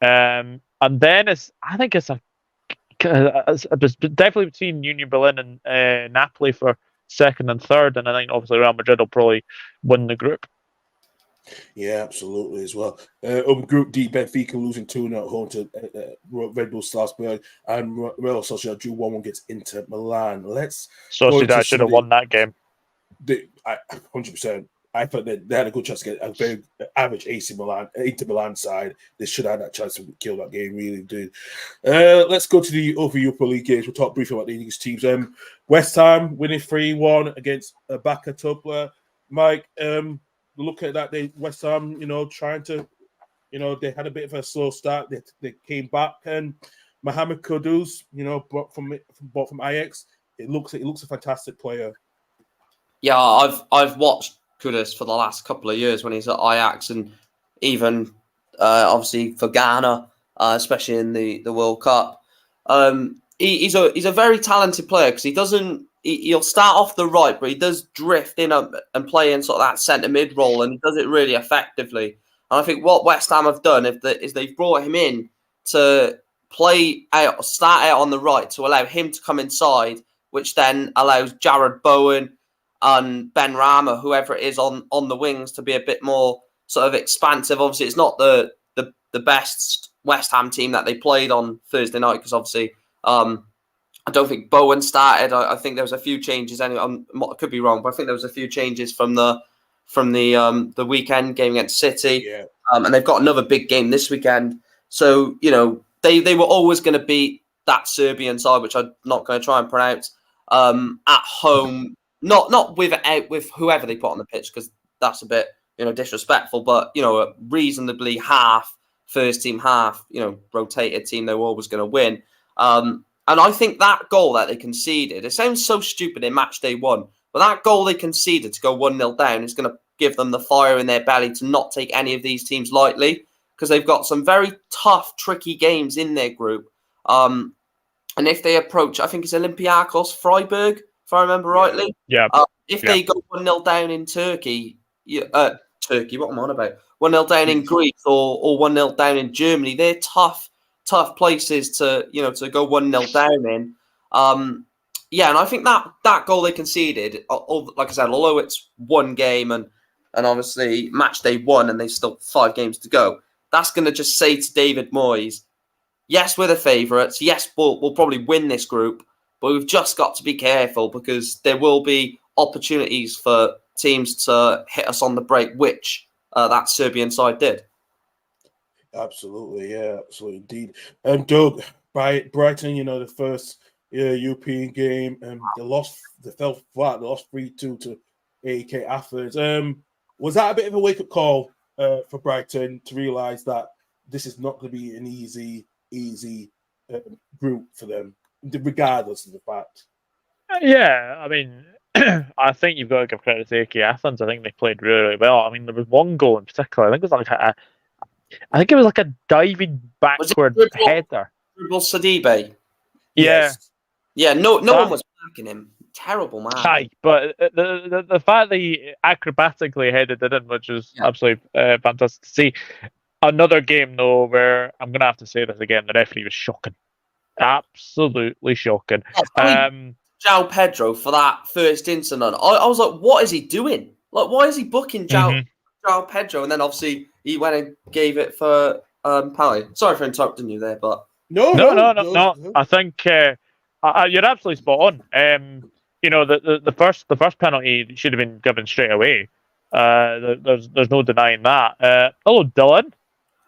And then it's definitely between Union Berlin and Napoli for second and third, and I think obviously Real Madrid will probably win the group. Yeah, absolutely as well. Over Group D, Benfica losing 2-0 at home to Red Bull Salzburg, and Real Sociedad drew 1-1 against Inter Milan. Sociedad should have won that game. 100%. I thought that they had a good chance to get a very average Inter Milan side. They should have had that chance to kill that game, really did. Let's go to the other Europa League games. We'll talk briefly about these teams. West Ham winning 3-1 against Baka Tupla. Mike, look at that. West Ham, trying to, they had a bit of a slow start. They came back, and Mohamed Kudus, bought from Ajax. It looks a fantastic player. Yeah, I've watched Kudus for the last couple of years when he's at Ajax, and even obviously for Ghana, especially in the World Cup. He's a very talented player because he'll start off the right, but he does drift in and play in sort of that centre mid role, and he does it really effectively. And I think what West Ham have done is they've brought him in to start out on the right to allow him to come inside, which then allows Jared Bowen and Ben Rama, whoever it is on the wings, to be a bit more sort of expansive. Obviously, it's not the best West Ham team that they played on Thursday night because obviously I don't think Bowen started. I think there was a few changes. Anyway, I could be wrong, but I think there was a few changes from the weekend game against City. Yeah. And they've got another big game this weekend. So they were always going to beat that Serbian side, which I'm not going to try and pronounce, at home. Not with whoever they put on the pitch, because that's a bit disrespectful. But a reasonably first team half rotated team, they were always going to win. And I think that goal that they conceded, it sounds so stupid in match day 1, but that goal they conceded to go 1-0 down is going to give them the fire in their belly to not take any of these teams lightly, because they've got some very tough, tricky games in their group. And if they approach, I think it's Olympiacos, Freiburg, if I remember rightly. Yeah. If they go 1-0 down in Turkey, Turkey, what am I on about? 1-0 down in Greece or 1-0 down in Germany, they're tough places to go 1-0 down in. And I think that goal they conceded, like I said, although it's one game and obviously match day 1 and there's still 5 games to go, that's going to just say to David Moyes, yes, we're the favourites. Yes, we'll probably win this group, but we've just got to be careful because there will be opportunities for teams to hit us on the break, which that Serbian side did. Absolutely, yeah, absolutely, indeed. Doug, Brighton, the first European game, they fell flat. They lost 3-2 to AEK Athens. Was that a bit of a wake-up call for Brighton to realise that this is not going to be an easy group for them, regardless of the fact? Yeah, I mean, I think you've got to give credit to AEK Athens. I think they played really, really well. I mean, there was one goal in particular. I think it was like a diving backward header. Dribble Sadibe. Yes. Yeah, no one was backing him. Terrible man. Aye, but the fact that he acrobatically headed it in, which is absolutely fantastic to see. Another game though, where I'm gonna have to say this again, the referee was shocking, absolutely shocking. João Pedro for that first incident. I was like, what is he doing? Like, why is he booking João Pedro? And then obviously he went and gave it for penalty. Sorry for interrupting you there, but no. I think you're absolutely spot on. The first penalty should have been given straight away. There's no denying that. Hello, Dylan.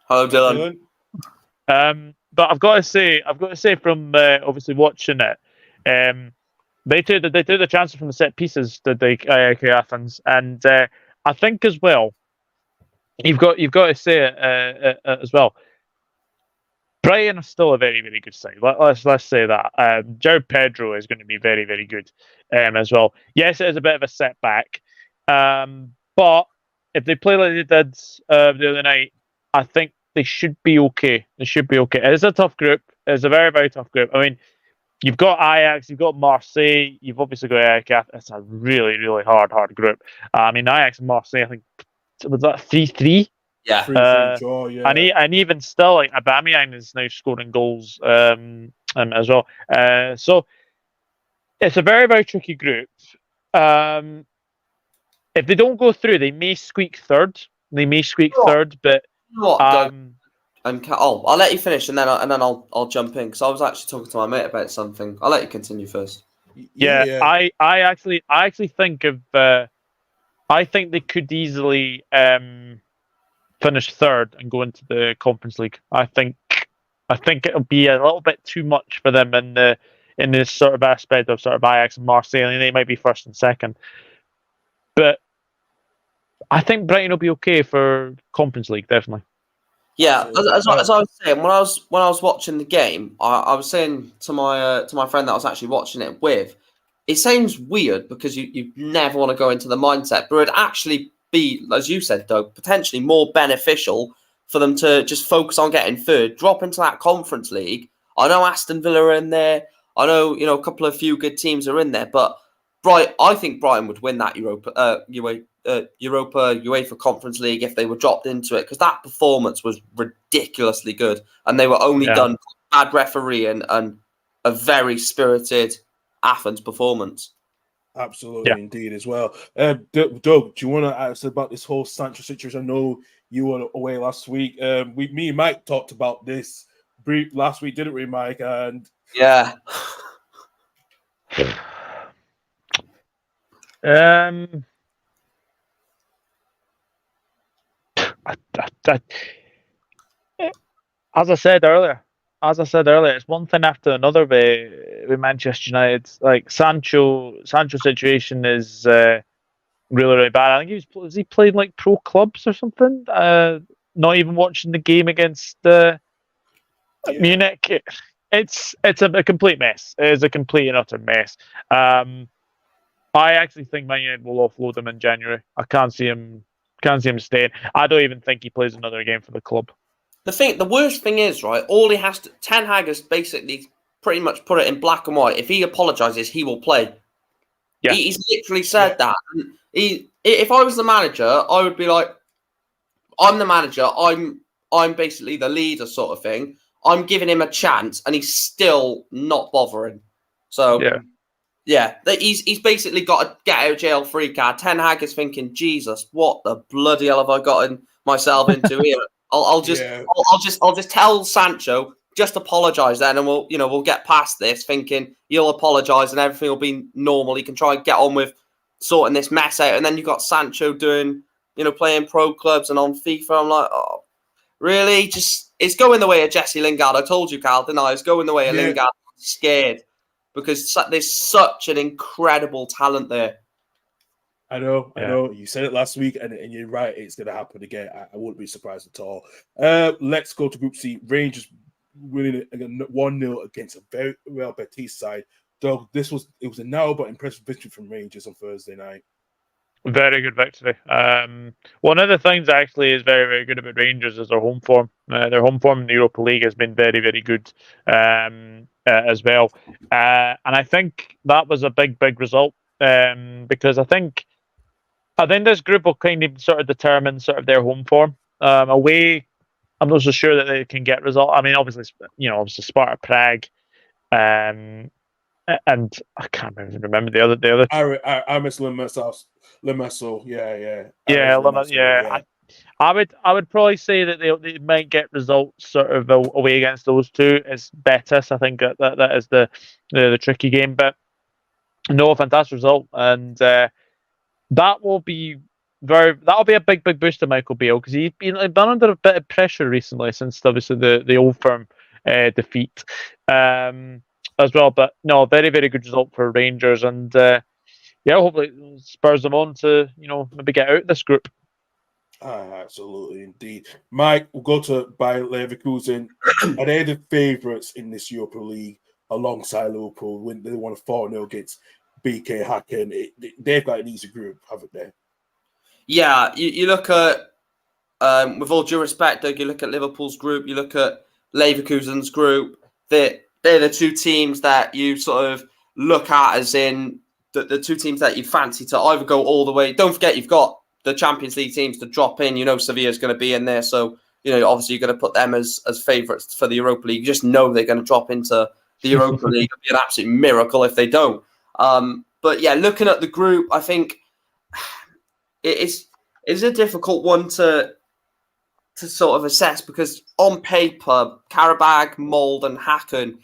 Hello, Dylan. But I've got to say from obviously watching it, they took the chances from the set pieces, did they, AEK Athens, and I think as well, you've got to say it as well. Brighton are still a very, very good side. Let's say that. João Pedro is going to be very, very good as well. Yes, it is a bit of a setback, but if they play like they did the other night, I think they should be okay. They should be okay. It is a tough group. It's a very, very tough group. I mean, you've got Ajax, you've got Marseille, you've obviously got AEK. It's a really, really hard group. I mean, Ajax and Marseille, I think, was that 3-3? Yeah. 3-3 draw, yeah. And even still, like, Aubameyang is now scoring goals as well. So it's a very, very tricky group. If they don't go through, they may squeak third. But I'll let you finish and then I'll jump in because I was actually talking to my mate about something. I'll let you continue first. I actually think of I think they could easily finish third and go into the Conference League. I think it'll be a little bit too much for them in this sort of aspect of sort of Ajax and Marseille, and they might be first and second. But I think Brighton will be okay for Conference League, definitely. Yeah, as I was saying, when I was watching the game, I was saying to my friend that I was actually watching it with, it sounds weird because you never want to go into the mindset, but it'd actually be, as you said, Doug, potentially more beneficial for them to just focus on getting third, drop into that Conference League. I know Aston Villa are in there. I know a couple of few good teams are in there, but I think Brighton would win that UEFA Conference League if they were dropped into it, because that performance was ridiculously good, and they were only done bad refereeing and a very spirited Athens performance. Absolutely, indeed, as well. Doug, do you want to ask about this whole Sancho situation? I know you were away last week. Me and Mike talked about this brief last week, didn't we, Mike? And yeah. As I said earlier, it's one thing after another with Manchester United. Like Sancho situation is really bad. I think was he playing like pro clubs or something? Not even watching the game against Munich. It's a complete mess. It is a complete and utter mess. I actually think Man United will offload him in January. I can't see him staying. I don't even think he plays another game for the club. The worst thing is, right, all he has to, Ten Hag has basically pretty much put it in black and white. If he apologises, he will play. Yeah. He's literally said that. If I was the manager, I would be like, I'm the manager, I'm basically the leader sort of thing. I'm giving him a chance, and he's still not bothering. So, he's basically got a get out of jail free card. Ten Hag is thinking, Jesus, what the bloody hell have I gotten myself into here? I'll just tell Sancho, just apologise then, and we'll get past this. Thinking he'll apologise and everything will be normal. He can try and get on with sorting this mess out, and then you've got Sancho doing, playing pro clubs and on FIFA. I'm like, oh, really? Just it's going the way of Jesse Lingard. I told you, Carl, didn't I? It's going the way of Lingard. I'm scared because there's such an incredible talent there. I know. You said it last week, and you're right. It's going to happen again. I wouldn't be surprised at all. Let's go to Group C. Rangers winning 1-0 against a very well Betis side. Doug, it was a narrow but impressive victory from Rangers on Thursday night. Very good victory. One of the things actually is very, very good about Rangers is their home form. Their home form in the Europa League has been very, very good as well. And I think that was a big, big result because I think this group will kind of sort of determine sort of their home form. Away, I'm not so sure that they can get result. I mean, obviously Sparta Prague, and I can't even remember the other. I miss Limassol. Yeah. I would probably say that they might get results sort of away against those two. It's Betis. I think that is the tricky game, but no, fantastic result, and that'll be a big boost to Michael Beale because he's been under a bit of pressure recently since obviously the Old Firm defeat as well. But no, very, very good result for Rangers, and hopefully it spurs them on to maybe get out this group. Absolutely, indeed. Mike, we'll go to Bayer Leverkusen. Are they the favourites in this Europa League alongside Liverpool when they won a 4-0 against BK Häcken? They've got an easy group, haven't they? Yeah, you look at, with all due respect, Doug, you look at Liverpool's group, you look at Leverkusen's group, they're the two teams that you sort of look at as in the two teams that you fancy to either go all the way. Don't forget, you've got the Champions League teams to drop in. Sevilla's going to be in there, so obviously you're going to put them as favourites for the Europa League. You just know they're going to drop into the Europa League. It'd be an absolute miracle if they don't. But yeah, looking at the group, I think it's a difficult one to sort of assess because on paper, Karabag, Mold, and Häcken,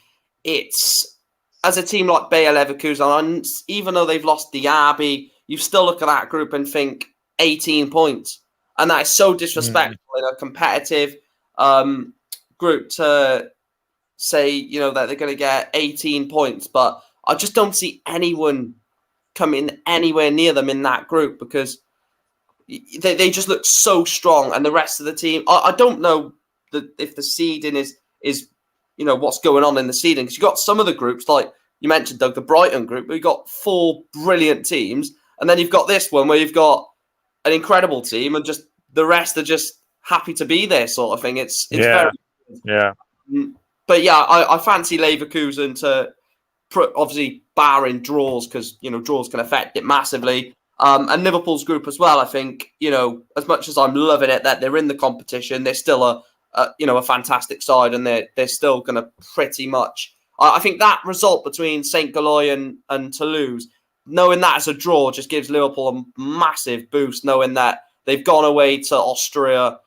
it's as a team like Bayer Leverkusen, and even though they've lost Diaby, you still look at that group and think 18 points. And that is so disrespectful in a competitive group to say, that they're going to get 18 points. But I just don't see anyone coming anywhere near them in that group because they just look so strong. And the rest of the team, I don't know if the seeding is what's going on in the seeding. Because you got some of the groups, like you mentioned, Doug, the Brighton group, where you've got 4 brilliant teams. And then you've got this one where you've got an incredible team and just the rest are just happy to be there, sort of thing. It's very But yeah, I fancy Leverkusen to obviously barring draws because draws can affect it massively. And Liverpool's group as well. I think as much as I'm loving it that they're in the competition, they're still a fantastic side, and they're still going to pretty much. I think that result between Saint Galloy and Toulouse, knowing that as a draw, just gives Liverpool a massive boost. Knowing that they've gone away to Austria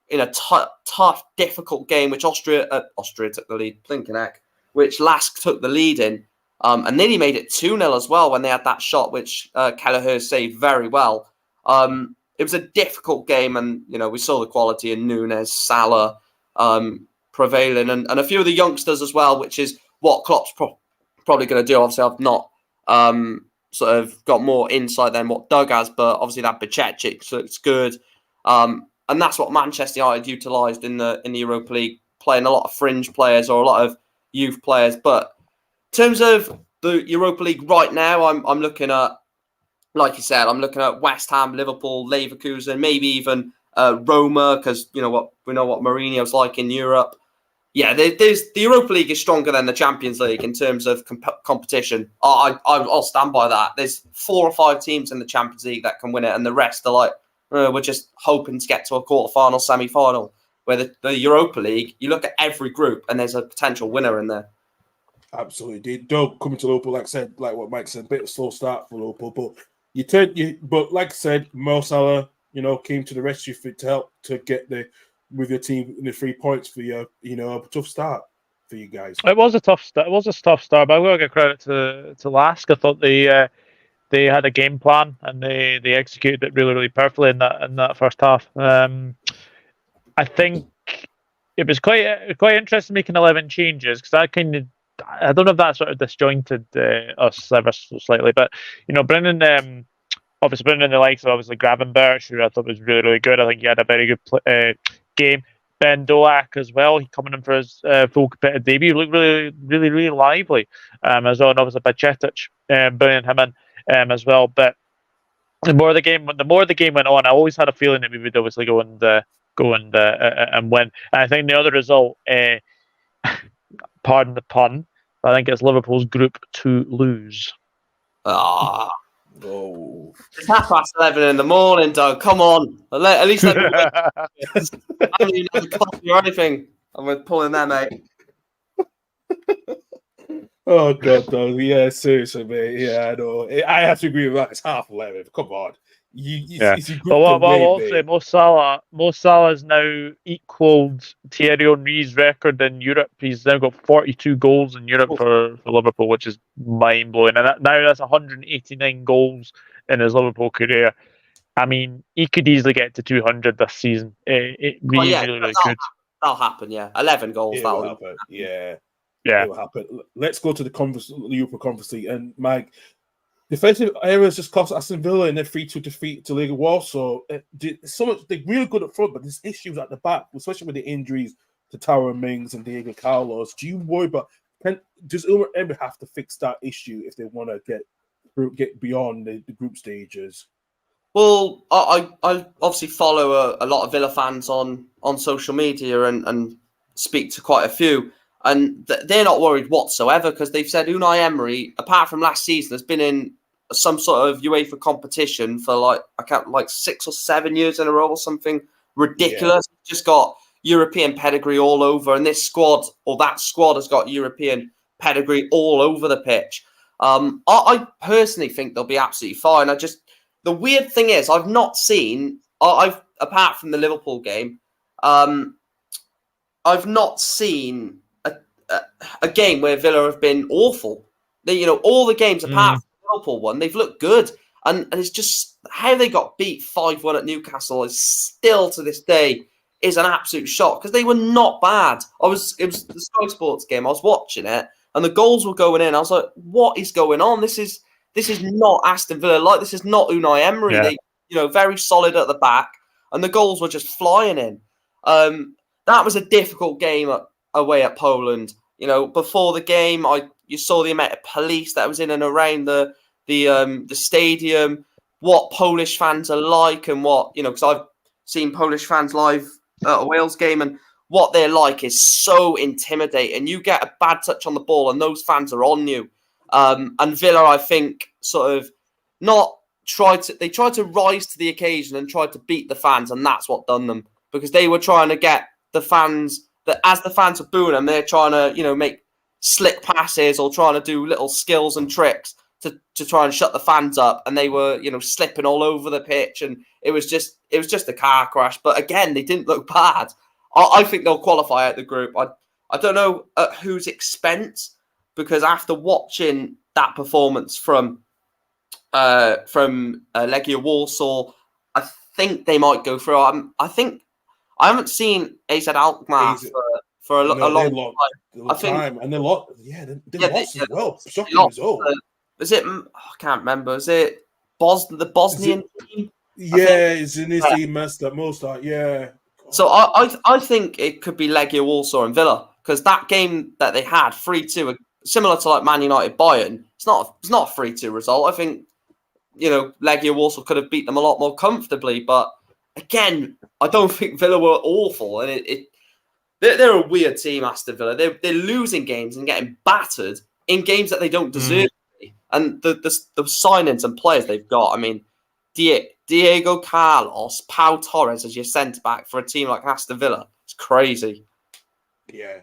in a tough, difficult game, which Austria took the lead, Plinkeneck, which Lask took the lead in, and nearly made it 2-0 as well when they had that shot, which Kelleher saved very well. It was a difficult game, and we saw the quality in Nunes, Salah prevailing, and a few of the youngsters as well, which is what Klopp's probably going to do. Obviously, I've not sort of got more insight than what Doug has, but obviously that Bacetchik looks good. And that's what Manchester United utilised in the Europa League, playing a lot of fringe players or a lot of youth players. But in terms of the Europa League right now, I'm looking at, like you said, I'm looking at West Ham, Liverpool, Leverkusen, maybe even Roma, because we know what Mourinho's like in Europe. Yeah, the Europa League is stronger than the Champions League in terms of competition. I'll stand by that. There's 4 or 5 teams in the Champions League that can win it, and the rest are like, we're just hoping to get to a quarter-final, semi-final. Where the Europa League, you look at every group, and there's a potential winner in there. Absolutely. Doug, coming to Liverpool, like what Mike said, a bit of a slow start for Liverpool, but but like I said, Mo Salah, came to the rescue to help to get with your team in the 3 points for you. A tough start for you guys. It was a tough start. It was a tough start, but I will give credit to Lask. I thought they had a game plan and they executed it really, really perfectly in that first half. I think it was quite interesting making 11 changes because I don't know if that sort of disjointed us ever so slightly, but Brendan, the likes of obviously Gravenberch, who I thought was really, really good. I think he had a very good game. Ben Doak as well. He coming in for his full competitive debut. He looked really, really, really lively as well. And obviously Bajcetic, bringing him in as well. But the more the game went on, I always had a feeling that we would obviously go and win. And I think the other result, pardon the pun, I think it's Liverpool's group to lose. Ah. Oh. It's 11:30 in the morning, Doug. Come on. At least let me wait. I haven't even had a coffee or anything. I'm pulling them out. Oh God, Doug. Yeah, seriously, mate. Yeah, I know. I have to agree with that. It's 11:30. Come on. But what I'll say, Mo Salah has now equalled Thierry Henry's record in Europe. He's now got 42 goals in Europe for Liverpool, which is mind blowing. And now that's 189 goals in his Liverpool career. I mean, he could easily get to 200 this season. It really could. That'll happen. Yeah, 11 goals. That'll happen. Yeah, it will happen. Let's go to the Europa Conference League, and Mike. Defensive errors just cost Aston Villa in their 3-2 defeat to Liga Warsaw. So much, they're really good up front, but there's issues at the back, especially with the injuries to Tara Mings and Diego Carlos. Do you worry about does Ulmer Emery have to fix that issue if they want to get beyond the group stages? Well, I obviously follow a lot of Villa fans on social media and speak to quite a few. And they're not worried whatsoever because they've said Unai Emery, apart from last season, has been in some sort of UEFA competition for like 6 or 7 years in a row or something ridiculous. Yeah. Just got European pedigree all over, and this squad or that squad has got European pedigree all over the pitch. I personally think they'll be absolutely fine. The weird thing is, I've not seen apart from the Liverpool game, I've not seen a game where Villa have been awful. All the games apart from the Liverpool one, they've looked good, and it's just how they got beat 5-1 at Newcastle is still to this day is an absolute shock because they were not bad. It was the Sky Sports game. I was watching it and the goals were going in. I was like, what is going on? This is not Aston Villa. This is not Unai Emery. Yeah. They, very solid at the back and the goals were just flying in. That was a difficult game away at Poland. Before the game, you saw the amount of police that was in and around the stadium, what Polish fans are like, and what because I've seen Polish fans live at a Wales game, and what they're like is so intimidating. You get a bad touch on the ball, and those fans are on you. And Villa, I think, sort of tried to rise to the occasion and tried to beat the fans, and that's what done them because they were trying to get the fans that as the fans were booing them, they're trying to make slick passes or trying to do little skills and tricks to try and shut the fans up, and they were slipping all over the pitch, and it was just a car crash. But again, they didn't look bad. I think they'll qualify out the group. I don't know at whose expense, because after watching that performance from Legia Warsaw, I think they might go through. I haven't seen AZ Alkmaar for a long time. And they lost. Yeah, they lost as well. Shocking result. Is it? I can't remember. Is it the Bosnian team? Yeah, it's in this team messed up most of yeah. So I think it could be Legia Warsaw and Villa because that game that they had 3-2, similar to like Man United Bayern. It's not a 3-2 result. I think Legia Warsaw could have beat them a lot more comfortably, but again, I don't think Villa were awful, and they're a weird team, Aston Villa. They're losing games and getting battered in games that they don't deserve. And the signings and players they've got, I mean, Diego Carlos, Pau Torres as your centre back for a team like Aston Villa, it's crazy. Yeah,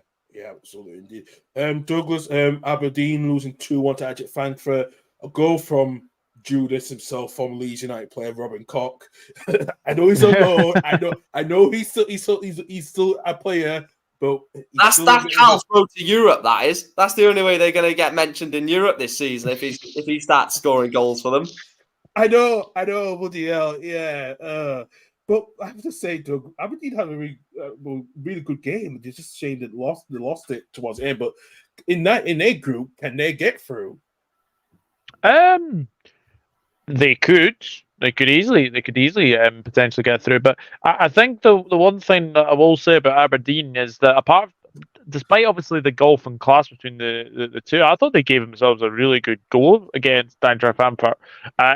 absolutely indeed. Douglas, Aberdeen losing 2-1 to Ajax Frankfurt. A goal from Judas himself, former Leeds United player Robin Koch. I know he's on loan. I know he's still a player. But that's Cal's road to Europe. That's the only way they're going to get mentioned in Europe this season if he starts scoring goals for them. I know, bloody hell, yeah. But I have to say, Doug, Aberdeen had a really good game. It's just a shame that they lost it towards the end. But in their group, can they get through? They could easily potentially get through. But I think the one thing that I will say about Aberdeen is that despite obviously the golf and class between the two, I thought they gave themselves a really good goal against Eintracht Frankfurt.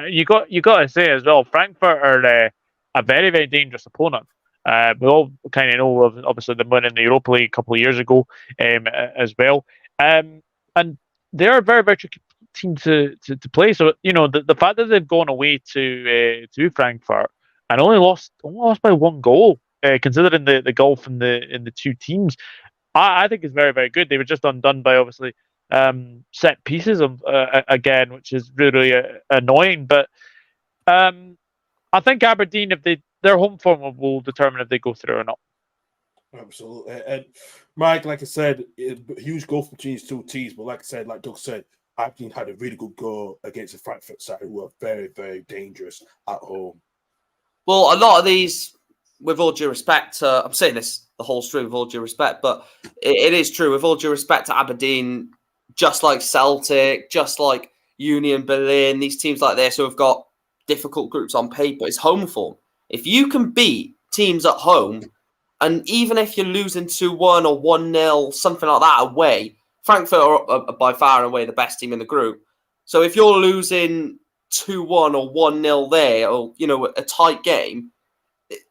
You got to say as well, Frankfurt are a very, very dangerous opponent. We all kind of know of obviously them winning the Europa League a couple of years ago as well, and they're a very, very tricky team to play. So the fact that they've gone away to Frankfurt and only lost by one goal, considering the golf in the two teams, I think is very, very good. They were just undone by obviously set pieces of again, which is really annoying. But I think Aberdeen, if their home form will determine if they go through or not. Absolutely. And Mike, like I said, huge goal between these two teams. But like I said, like Doug said, Aberdeen had a really good goal against the Frankfurt side, who were very, very dangerous at home. Well, a lot of these, with all due respect, I'm saying this the whole stream with all due respect, but it is true. With all due respect to Aberdeen, just like Celtic, just like Union Berlin, these teams like this who have got difficult groups on paper, it's home form. If you can beat teams at home, and even if you're losing 2-1 or 1-0, something like that away, Frankfurt are by far and away the best team in the group. So if you're losing 2-1 or 1-0 there, or a tight game,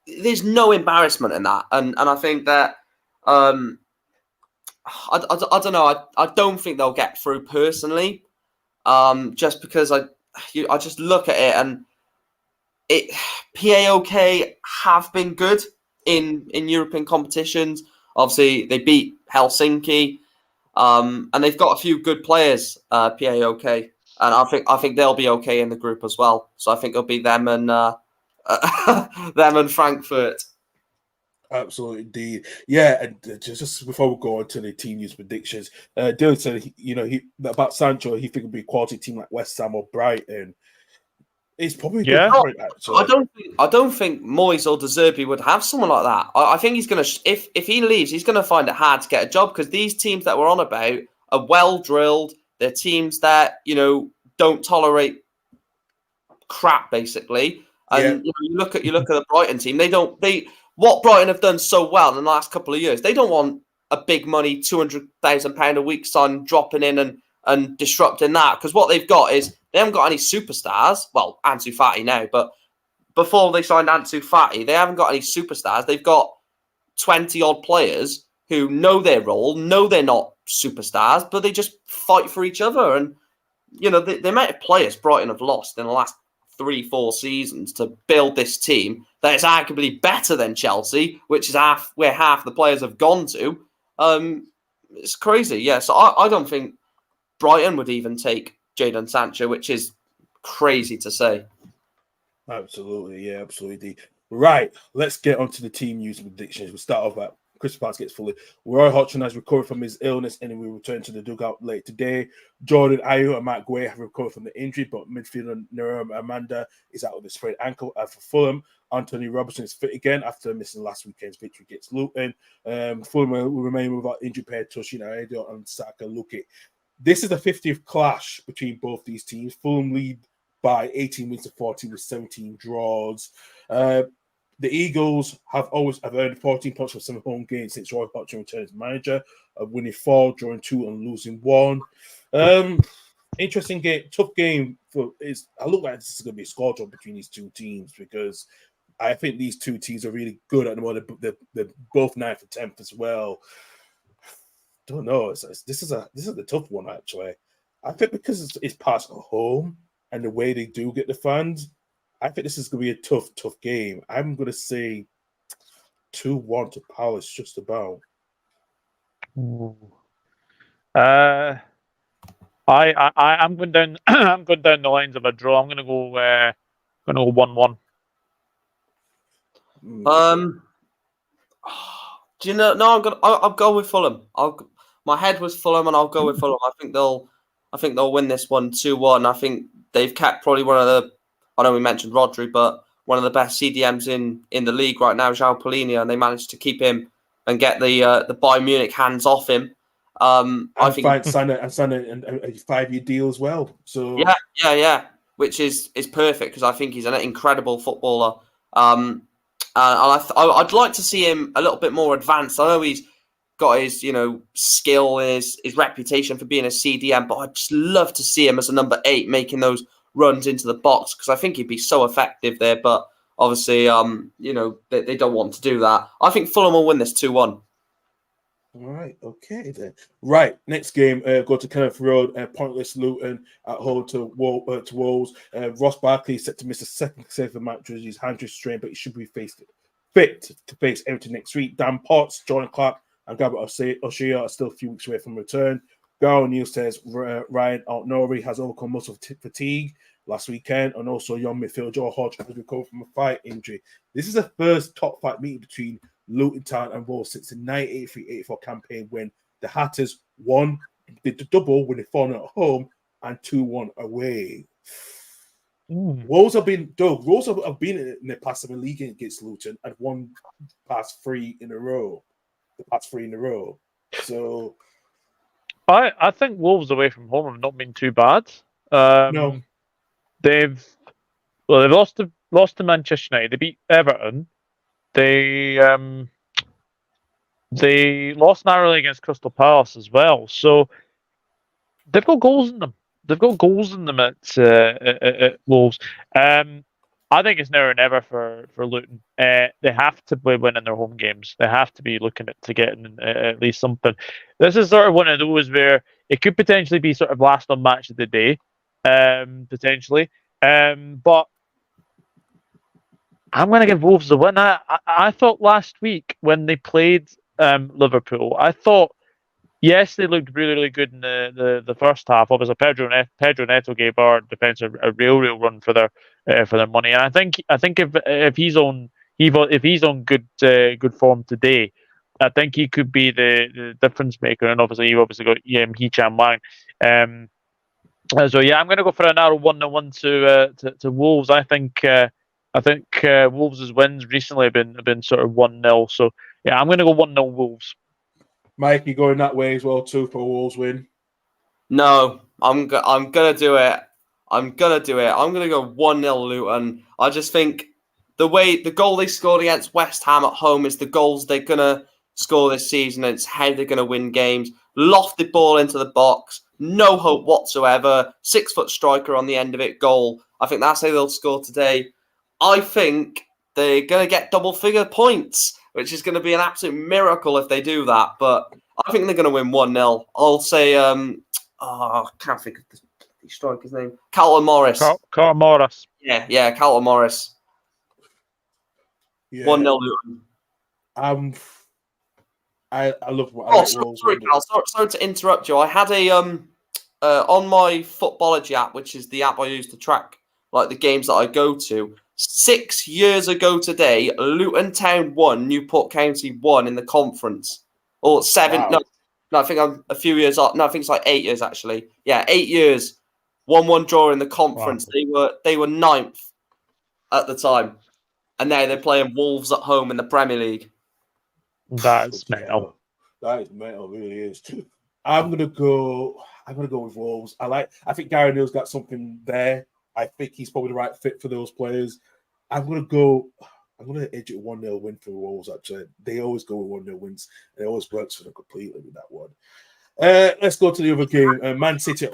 there's no embarrassment in that. And I think that I don't know. I don't think they'll get through personally, just because I just look at it and PAOK have been good in European competitions. Obviously, they beat Helsinki. And they've got a few good players, PAOK, and I think they'll be okay in the group as well. So I think it'll be them and them and Frankfurt. Absolutely, indeed. Yeah, and just before we go on to the team news predictions, Dylan said he about Sancho. He think it'd be a quality team like West Ham or Brighton. It's probably a Yeah. good point, actually. I don't think Moyes or De Zerbi would have someone like that. I think he's gonna if he leaves, he's gonna find it hard to get a job because these teams that we're on about are well drilled. They're teams that don't tolerate crap basically. And you look at the Brighton team. What Brighton have done so well in the last couple of years. They don't want a big money £200,000 a week son dropping in and disrupting that because what they've got is they haven't got any superstars. Well, Ansu Fati now, but before they signed Ansu Fati, they haven't got any superstars. They've got 20 odd players who know their role, know they're not superstars, but they just fight for each other. And the amount of players Brighton have lost in the last 3-4 seasons to build this team that is arguably better than Chelsea, which is where half the players have gone to. It's crazy. Yeah, so I don't think Brighton would even take Jadon Sancho, which is crazy to say. Absolutely, yeah, absolutely. Right, let's get on to the team news and predictions. We'll start off at Chris Parks gets fully. Roy Hodgson has recovered from his illness and will return to the dugout late today. Jordan Ayew and Matt Guay have recovered from the injury, but midfielder Naram Amanda is out with a sprained ankle. And for Fulham, Anthony Robertson is fit again after missing last weekend's victory against Luton. Fulham will remain without injured pair Toshin Ayew and Saka Lukic. This is the 50th clash between both these teams. Fulham lead by 18 wins to 14 with 17 draws. The Eagles have earned 14 points from 7 home games since Roy Hodgson returned as manager, winning 4, drawing 2, and losing 1. Interesting game, tough game. I look like this is going to be a score draw between these two teams because I think these two teams are really good at the moment. They're both 9th and 10th as well. Don't know. This is a tough one actually. I think because it's past home and the way they do get the fans, I think this is going to be a tough game. I'm going to say 2-1 to Palace, just about. I'm going down. I'm going down the lines of a draw. I'm going to go 1-1. Do you know? No, I'll go with Fulham. My head was Fulham, and I'll go with Fulham. I think they'll win this one 2-1. I think they've kept probably one of the. I know we mentioned Rodri, but one of the best CDMs in the league right now, João Palhinha, and they managed to keep him and get the Bayern Munich hands off him. I think sign a 5-year deal as well. So yeah, which is perfect because I think he's an incredible footballer. I'd like to see him a little bit more advanced. I know he's got his skill, his reputation for being a CDM, but I'd just love to see him as a number 8 making those runs into the box because I think he'd be so effective there. But obviously, they don't want to do that. I think Fulham will win this 2-1. All right, okay then. Right, next game, go to Kenneth Road, pointless Luton at home to Wolves. Ross Barkley is set to miss a second consecutive match with his hand strain, but he should be fit to face Everton next week. Dan Potts, Jordan Clark, and Gabriel O'Shea are still a few weeks away from return. Gareth Neal says Ryan Altnori has overcome muscle fatigue last weekend, and also young midfielder Joe Hodge has recovered from a fight injury. This is the first top 5 meeting between Luton Town and Wolves since the 1983-84 campaign when the Hatters won the double when they fought at home and 2-1 away. Wolves have been in the past 7 league against Luton and won past 3 in a row. The past 3 in a row. So I think Wolves away from home have not been too bad. No. They've lost to Manchester United. They beat Everton. They lost narrowly against Crystal Palace as well. So they've got goals in them. They've got goals in them at Wolves. I think it's now or never for Luton. They have to be winning their home games. They have to be looking to getting at least something. This is sort of one of those where it could potentially be sort of last on match of the day, potentially. But I'm going to give Wolves the win. I thought last week when they played Liverpool, I thought, yes, they looked really, really good in the first half. Obviously, Pedro Neto gave our defence a real run for their money. And I think if he's on good form today, I think he could be the difference maker. And obviously, you've got Hee Chan Wang. So yeah, I'm going to go for a narrow 1-1 to Wolves. I think Wolves' wins recently have been sort of 1-0. So yeah, I'm going to go 1-0 Wolves. Mike, you going that way as well too for a Wolves win? No, I'm gonna do it. I'm gonna go 1-0 Luton. I just think the goal they scored against West Ham at home is the goals they're gonna score this season, and it's how they're gonna win games. Lofted ball into the box, no hope whatsoever. 6-foot striker on the end of it, goal. I think that's how they'll score today. I think they're gonna get double-figure points, which is gonna be an absolute miracle if they do that. But I think they're gonna win 1-0. I'll say I can't think of the striker's name. Carlton Morris. Carlton Morris. Yeah, Carlton Morris. Yeah. 1-0 Luton. I love what Sorry, Cal. Sorry to interrupt you. I had a on my Footballogy app, which is the app I use to track like the games that I go to. 6 years ago today, Luton Town won, Newport County won in the conference. Or 7. Wow. No, I think I'm a few years off. No, I think it's like 8 years actually. Yeah, 8 years. 1-1 draw in the conference. Wow. They were 9th at the time, and now they're playing Wolves at home in the Premier League. That's mental. That is mental, really is. I'm gonna go with Wolves. I think Gary Neal's got something there. I think he's probably the right fit for those players. I'm gonna edge it 1-0 win for Wolves, actually. They always go with 1-0 wins. It always works for them completely with that one. Let's go to the other game. Man City.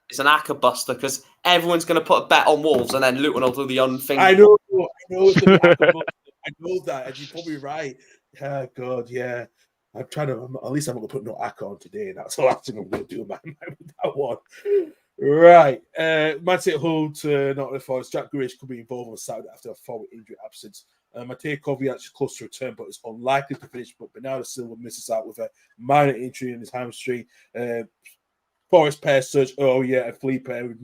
It's an acca buster because everyone's going to put a bet on Wolves and then Luton will do the unthinkable. I know it's an acca buster. I know that, and you're probably right. God, yeah. I'm trying to. At least I'm not going to put no acca on today. That's the last thing I'm going to do, man. With that one. Right. Man City hold to Nottingham Forest. Jack Grealish could be involved on Saturday after a forward injury absence. Matej Kovacic is close to return, but it's unlikely to finish. But Bernardo Silva misses out with a minor injury in his hamstring. Forest pair search, and Felipe with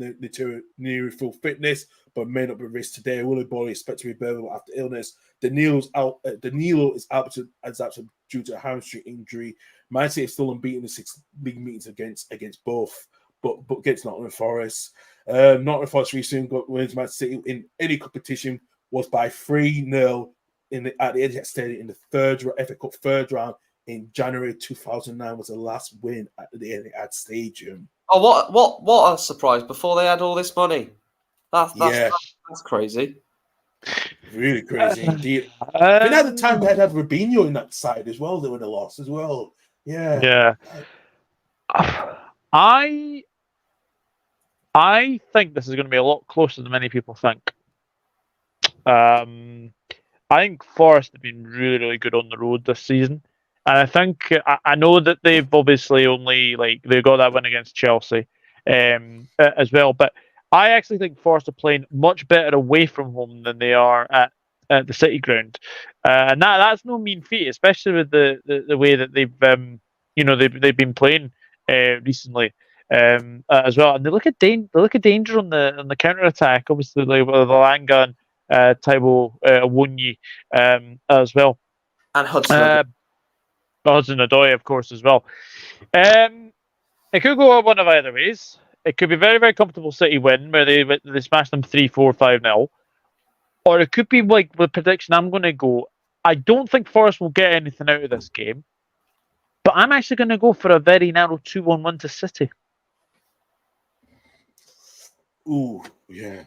near full fitness, but may not be risked today. Willie Boly is expected to be available after illness. Danilo is out due to a hamstring injury. Man City is still unbeaten in 6 league meetings against both, but against Nottingham Forest. Nottingham Forest recently got wins Man City in any competition was by 3-0 at the Etihad Stadium in the FA Cup third round in January 2009 was the last win at the Etihad Stadium. Oh, what a surprise! Before they had all this money, that's crazy. Really crazy indeed. I think at the time they had Robinho in that side as well. They were the loss as well. Yeah. I think this is going to be a lot closer than many people think. I think Forest have been really, really good on the road this season. And I think, I know that they've obviously only, they got that win against Chelsea as well. But I actually think Forest are playing much better away from home than they are at the City ground. And that's no mean feat, especially with the way that they've been playing recently as well. And they look at danger on the counter attack. Obviously, with Langa and Taiwo Awoniyi as well, and Hudson-Odoi, of course, as well. It could go one of either ways. It could be very, very comfortable City win where they smash them 3-4, 5-0. Or it could be like the prediction I'm going to go. I don't think Forest will get anything out of this game. But I'm actually going to go for a very narrow 2-1 win to City. Ooh, yeah.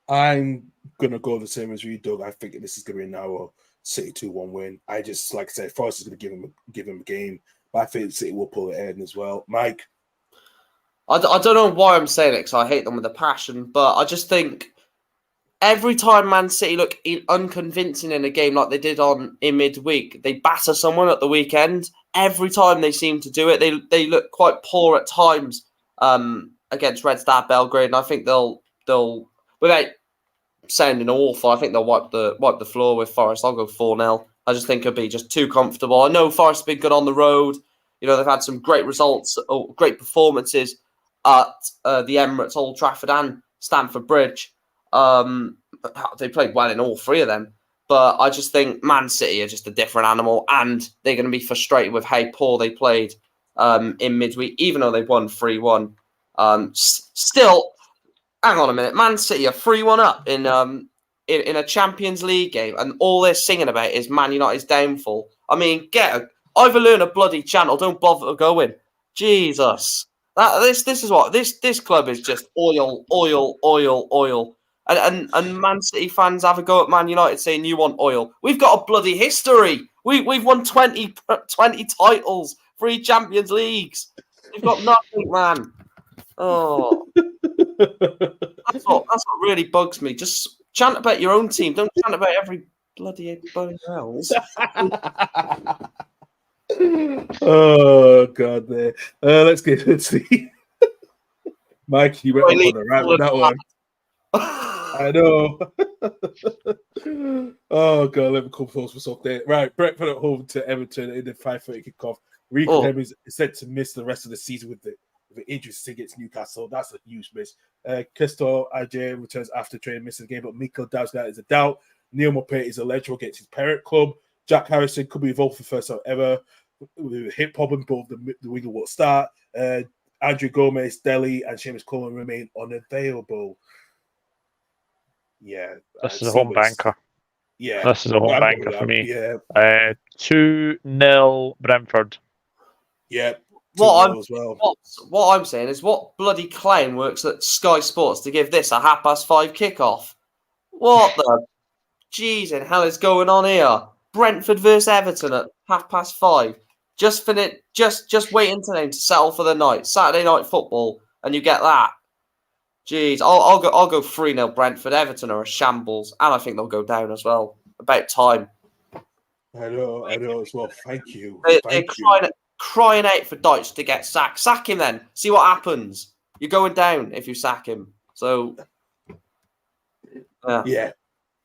I'm going to go the same as you, Doug. I think this is going to be a narrow City 2-1 win. I just, like I said, Forest is going to give him a game. But I think City will pull it in as well. Mike? I don't know why I'm saying it because I hate them with a passion, but I just think every time Man City look unconvincing in a game like they did in midweek, they batter someone at the weekend. Every time they seem to do it, they look quite poor at times against Red Star Belgrade, and I think they'll without sounding awful, I think they'll wipe the floor with Forest. I'll go 4-0. I just think it'll be just too comfortable. I know Forest have been good on the road. You know, they've had some great results, or great performances at the Emirates, Old Trafford and Stamford Bridge. They played well in all three of them. But I just think Man City are just a different animal, and they're going to be frustrated with how poor they played in midweek, even though they won 3-1. Still, hang on a minute. Man City are 3-1 up in a Champions League game, and all they're singing about is Man United's downfall. I mean, either learn a bloody chant or don't bother going. Jesus, this is what this club is, just oil, oil, oil, oil. And Man City fans have a go at Man United saying you want oil. We've got a bloody history. We've won 20 titles, 3 Champions Leagues. We've got nothing, man. Oh, that's what really bugs me. Just chant about your own team. Don't chant about every bloody else. Oh God, there. Let's get to see. Mike, you went up on the right with that one. I know. Oh God, let me come close for something. Right, Brentford at home to Everton in the 5:30 kickoff. Rico Henry is set to miss the rest of the season with the injury against Newcastle. That's a huge miss. Crystal Ajay returns after training, missing the game, but Mikael Dausgaard is a doubt. Neil Maupay is eligible against his parent club. Jack Harrison could be involved for the first time ever. With a hip problem, both the winger will start. Andrew Gomez, Delhi, and Seamus Coleman remain unavailable. Yeah. This is a home banker. Yeah. This is a home banker for me. Yeah. 2-0 Brentford. Yeah. What I'm saying is, what bloody clown works at Sky Sports to give this a 5:30 kickoff? What the jeez in hell is going on here? Brentford versus Everton at 5:30. Just wait until then to settle for the night. Saturday night football, and you get that. Jeez, I'll go 3-0 Brentford. Everton are a shambles, and I think they'll go down as well. About time. I know as well. Thank you. They're crying out for Deutsch to get sacked. Sack him then. See what happens. You're going down if you sack him. So, yeah.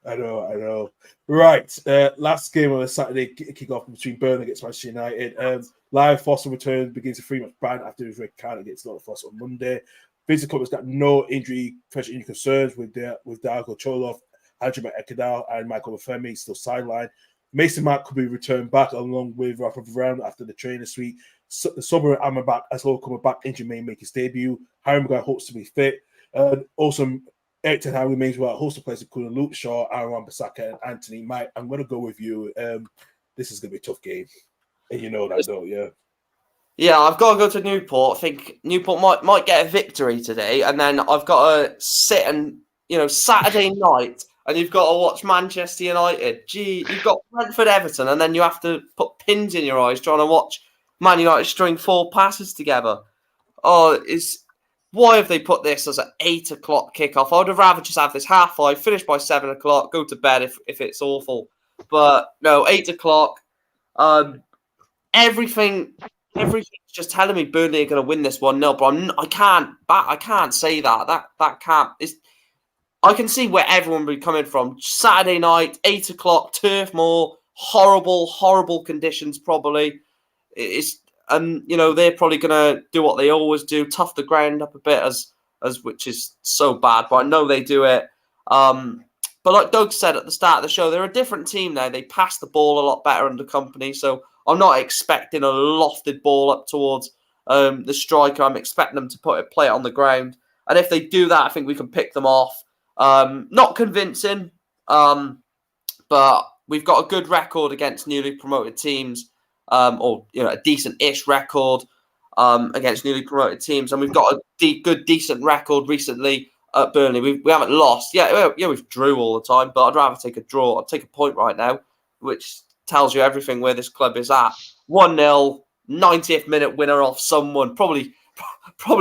I know. Right. Last game on the Saturday kickoff between Burnley against Manchester United. Lyle Foster return begins a 3-match ban after his red card against Nottingham Forest on Monday. Vincent Kompany's got no fresh injury concerns with Darko Cholov, Andrew Ekadal, and Michael Femi still sidelined. Mason Mount could be returned back along with Rafa Varane after the training suite. Sober and Amrabat as well coming back. Injury may make his debut. Harry Maguire hopes to be fit. Also, Eric Ten Hag remains well. A host of players including Luke Shaw, Aaron Wan-Bissaka, and Anthony. Mike, I'm going to go with you. This is going to be a tough game. And you know that, don't you? Yeah, I've got to go to Newport. I think Newport might get a victory today, and then I've got to sit and Saturday night, and you've got to watch Manchester United. Gee, you've got Brentford Everton, and then you have to put pins in your eyes trying to watch Man United string 4 passes together. Oh, why have they put this as an 8 o'clock kickoff? I would have rather just have this 5:30, finish by 7 o'clock, go to bed if it's awful. But no, 8 o'clock. Everything's just telling me Burnley are going to win this 1-0, but I can't say that. That can't. I can see where everyone will be coming from. Saturday night, 8 o'clock, Turf Moor, horrible conditions probably. They're probably going to do what they always do, tough the ground up a bit, as which is so bad, but I know they do it. But like Doug said at the start of the show, they're a different team now. They pass the ball a lot better under Kompany, so I'm not expecting a lofted ball up towards the striker. I'm expecting them to play it on the ground, and if they do that, I think we can pick them off. Not convincing, but we've got a good record against newly promoted teams. Or a decent-ish record against newly promoted teams, and we've got a decent record recently at Burnley. We haven't lost. Yeah, we've drew all the time, but I'd rather take a draw. I'd take a point right now, which tells you everything where this club is at. 1-0, 90th minute winner off someone, probably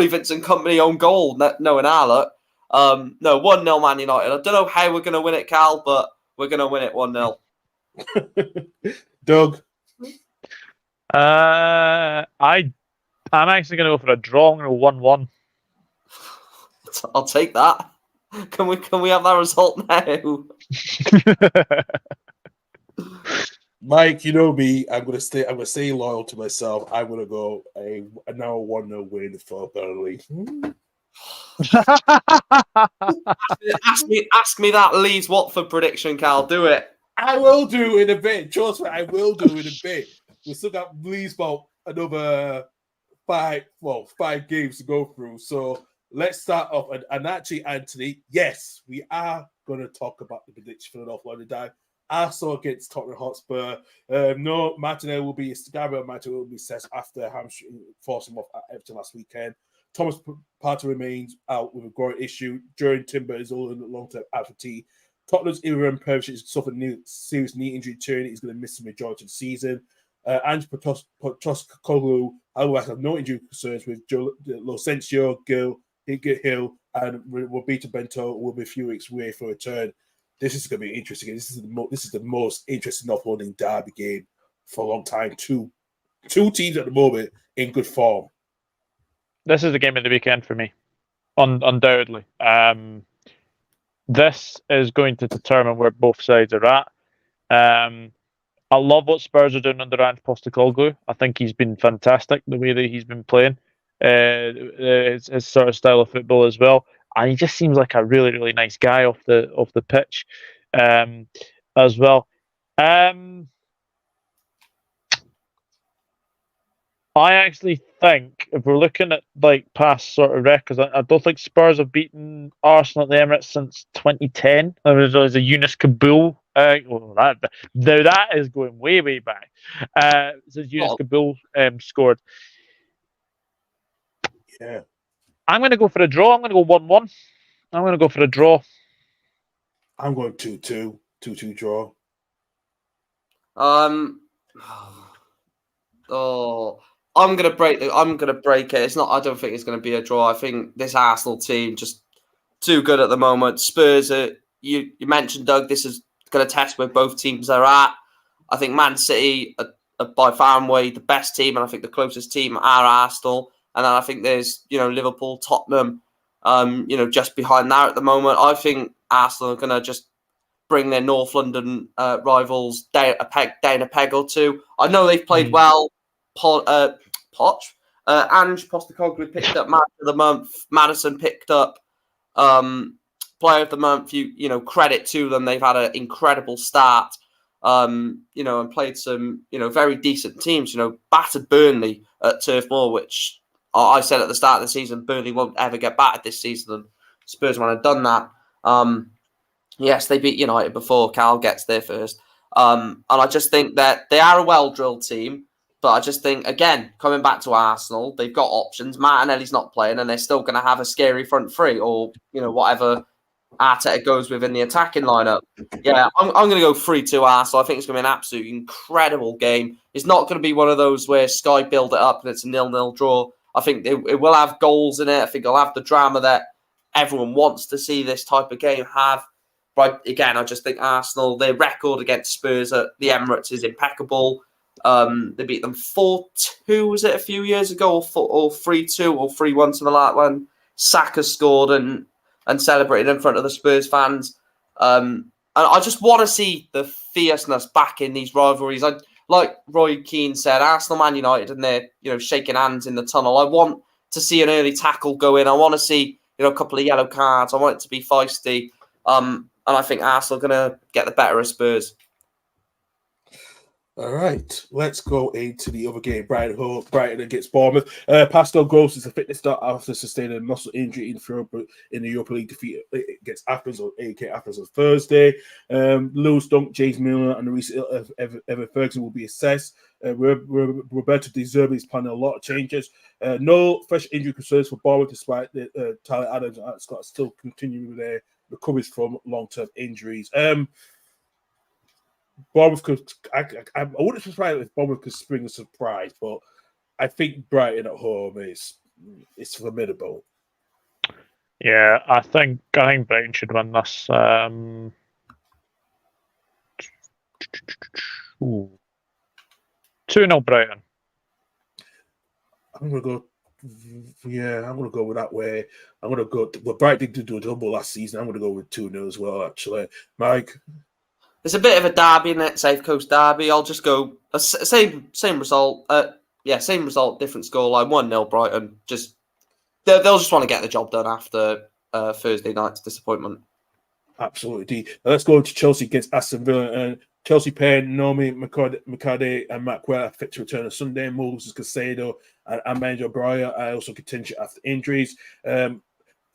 Vincent Kompany own goal, knowing our luck. No, 1-0 Man United. I don't know how we're going to win it, Cal, but we're going to win it 1-0. Doug? I'm actually going to go for a draw. I'm going to go 1-1. I'll take that. Can we have that result now? Mike, you know me. I'm gonna stay loyal to myself. I'm gonna go a now 1-0 win for Burnley. Ask me that Leeds Watford prediction, Cal. Do it. I will do in a bit. Trust me, I will do in a bit. We still got Leeds about another 5 games to go through. So let's start off. And actually, Anthony, yes, we are going to talk about the prediction for the North London Derby. Arsenal against Tottenham Hotspur. No, Gabriel Martinelli will be assessed after hamstring forcing him off at Everton last weekend. Thomas Partey remains out with a groin issue. During Timber is all in the long-term absentee. Tottenham's Ivan Perisic suffered a serious knee injury turn. He's going to miss the majority of the season. Ange Postecoglou, however, has no injury concerns with Locentio, Hill, and Roberto Bento will be a few weeks away for a return. This is going to be interesting. This is the most interesting North London derby game for a long time. Two teams at the moment in good form. This is the game of the weekend for me, undoubtedly. This is going to determine where both sides are at. I love what Spurs are doing under Ange Postecoglou. I think he's been fantastic the way that he's been playing, his sort of style of football as well. And he just seems like a really, really nice guy off the pitch, as well. I actually think if we're looking at like past sort of records, I don't think Spurs have beaten Arsenal at the Emirates since 2010. There was a Yunus Kabul. That is going way, way back. Since Yunus Kabul scored. Yeah. I'm going to go for a draw. I'm going to go 1-1. I'm going to go for a draw. I'm going 2-2. 2-2 draw. I'm gonna break it. It's not. I don't think it's gonna be a draw. I think this Arsenal team just too good at the moment. Spurs are. You mentioned, Doug. This is gonna test where both teams are at. I think Man City are by far and away the best team, and I think the closest team are Arsenal. And then I think there's Liverpool, Tottenham, just behind that at the moment. I think Arsenal are gonna just bring their North London rivals down a peg or two. I know they've played well. Ange Postecoglou picked up Man of the Month. Madison picked up Player of the Month. Credit to them. They've had an incredible start. And played some very decent teams. Battered Burnley at Turf Moor, which I said at the start of the season, Burnley won't ever get battered this season. And Spurs won't have done that. Yes, they beat United before Cal gets there first. And I just think that they are a well-drilled team. But I just think, again, coming back to Arsenal, they've got options. Martinelli's not playing, and they're still going to have a scary front three or, whatever Arteta goes with in the attacking lineup. Yeah, I'm going to go 3-2 Arsenal. I think it's going to be an absolutely incredible game. It's not going to be one of those where Sky build it up and it's a 0-0 draw. I think it will have goals in it. I think it'll have the drama that everyone wants to see this type of game have. But again, I just think Arsenal, their record against Spurs at the Emirates is impeccable. They beat them 4-2, was it a few years ago, or 3-2 or 3-1, something like that, when Saka scored and celebrated in front of the Spurs fans. And I just want to see the fierceness back in these rivalries. Like Roy Keane said, Arsenal, Man United, and they're shaking hands in the tunnel. I want to see an early tackle go in. I want to see a couple of yellow cards. I want it to be feisty. And I think Arsenal are going to get the better of Spurs. All right, let's go into the other game. Brighton against Bournemouth. Pascal Gross is a fitness start after sustaining a muscle injury in the Europa League defeat against Athens on Thursday. Lewis Dunk, James Milner, and the recent Evan Ferguson will be assessed. Roberto De Zerbi is planning a lot of changes. No fresh injury concerns for Bournemouth, despite Tyler Adams and Scott still continuing with their recoveries from long-term injuries. Bournemouth I wouldn't be surprised if Bournemouth could spring a surprise, but I think Brighton at home is formidable. Yeah, I think Brighton should win this. 2-0 Brighton. I'm gonna go with that way. I'm gonna go. Well, Brighton did do a double last season. I'm gonna go with 2-0 as well. Actually, Mike. It's a bit of a derby, isn't it? Safe Coast derby. I'll just go same result. Same result, different scoreline. 1-0 Brighton. They'll just want to get the job done after Thursday night's disappointment. Absolutely. Now let's go to Chelsea against Aston Villa. And Chelsea pair Nomi McCarthy and Matt Quell are fit to return on Sunday. Moses Caicedo and Amanda O'Brien are also contingent after injuries.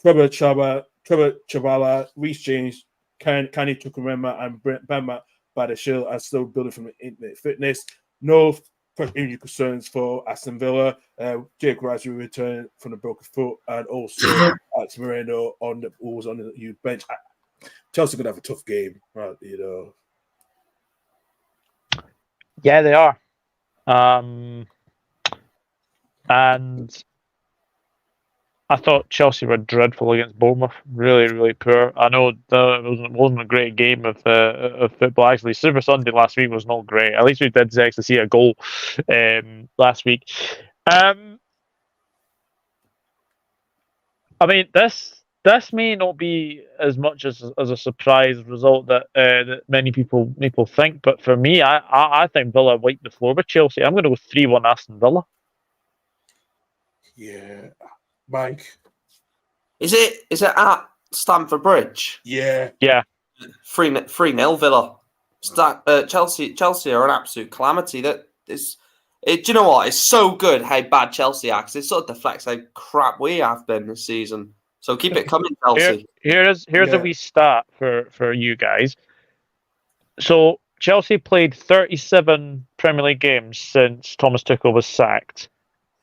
Trevor Chavala, Reece James, Kenny Chukwuemeka, and Bama Badashil are still building from intimate fitness. No injury concerns for Aston Villa. Jake Rice will return from the broken foot, and also Alex Moreno was on the youth bench. Chelsea gonna have a tough game, right? Yeah, they are. And I thought Chelsea were dreadful against Bournemouth. Really, really poor. I know it wasn't a great game of football. Actually, Super Sunday last week was not great. At least we did actually see a goal last week. I mean, this may not be as much as a surprise result that many people think, but for me, I think Villa wiped the floor with Chelsea. I'm going to go 3-1 Aston Villa. Yeah, Mike. Is it at Stamford Bridge? Yeah. 3-0 Villa. Chelsea are an absolute calamity. Do you know what? It's so good how bad Chelsea are, because it sort of deflects how crap we have been this season. So keep it coming, Chelsea. Here's a wee stat for you guys. So Chelsea played 37 Premier League games since Thomas Tuchel was sacked.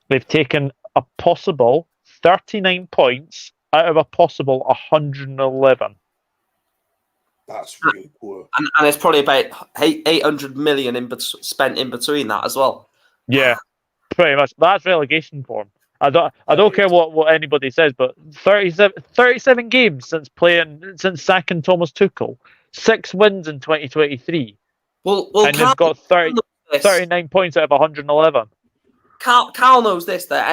They've taken a possible 39 points out of a possible 111. That's really poor. And it's probably about 800 million spent in between that as well. Yeah, pretty much. That's relegation form. I don't care what anybody says, but 37 games since sacking Thomas Tuchel, 6 wins in 2023. Well, and they've got 39 points out of 111. Carl knows this, that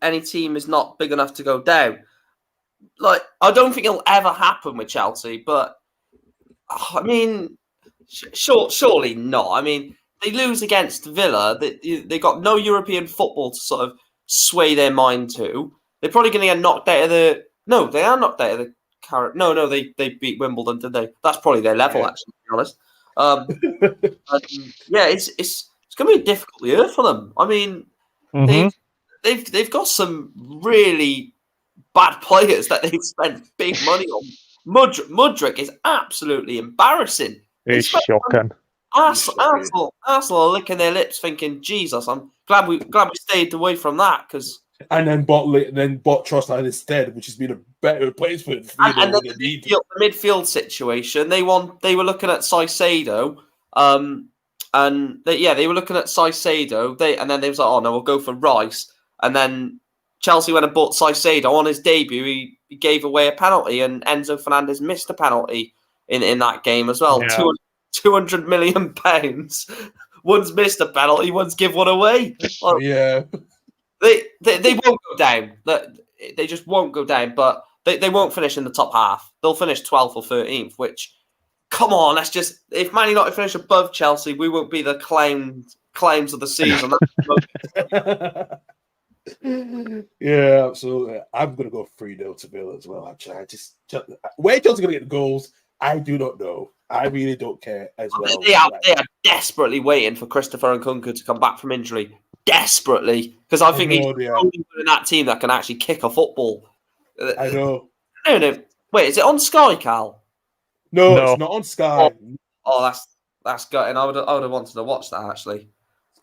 any team is not big enough to go down. Like, I don't think it'll ever happen with Chelsea, but I mean, surely not. I mean, they lose against Villa. They got no European football to sort of sway their mind to. They're probably going to get knocked out of the. No, they are knocked out of the. No, they beat Wimbledon, did they? That's probably their level, actually, to be honest. Yeah, it's going to be a difficult year for them. I mean, they've got some really bad players that they've spent big money on. Mudryk is absolutely embarrassing. It's shocking. Arsenal are licking their lips, thinking, "Jesus, I'm glad we stayed away from that." And then bought Trossard instead, which has been a better replacement. And then the midfield situation, they were looking at Caicedo, they were looking at Caicedo. And then they was like, "Oh no, we'll go for Rice." And then Chelsea went and bought Caicedo on his debut. He gave away a penalty, and Enzo Fernandez missed a penalty in that game as well. Yeah. £200 million. One's missed a penalty, one's give one away. Yeah. They won't go down. They just won't go down, but they won't finish in the top half. They'll finish 12th or 13th, which, come on, if Man United finish above Chelsea, we won't be the claims of the season. Yeah, absolutely. I'm going to go 3-0 to Villa as well, actually. Where Chelsea going to get the goals, I do not know. I really don't care as well. They are desperately waiting for Christopher Nkunku to come back from injury. Desperately. Because I think he's the only one in that team that can actually kick a football. I know. No. Wait, is it on Sky, Cal? No, it's not on Sky. Oh, that's gutting. I would have wanted to watch that, actually.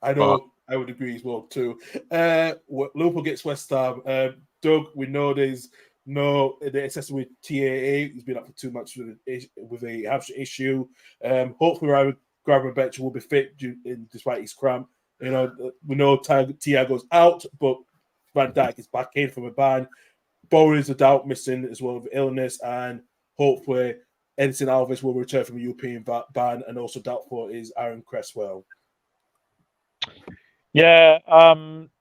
I know. I would agree as well, too. Liverpool gets West Ham. Doug, we know there's the excess with TAA. He's been up for 2 months with a hamstring issue. Hopefully, Gravenberch will be fit despite his cramp. We know Thiago's out, but Van Dijk is back in from a ban. Bowen is a doubt missing as well with illness, and hopefully Edison Alves will return from a European ban, and also doubtful is Aaron Cresswell. Yeah, I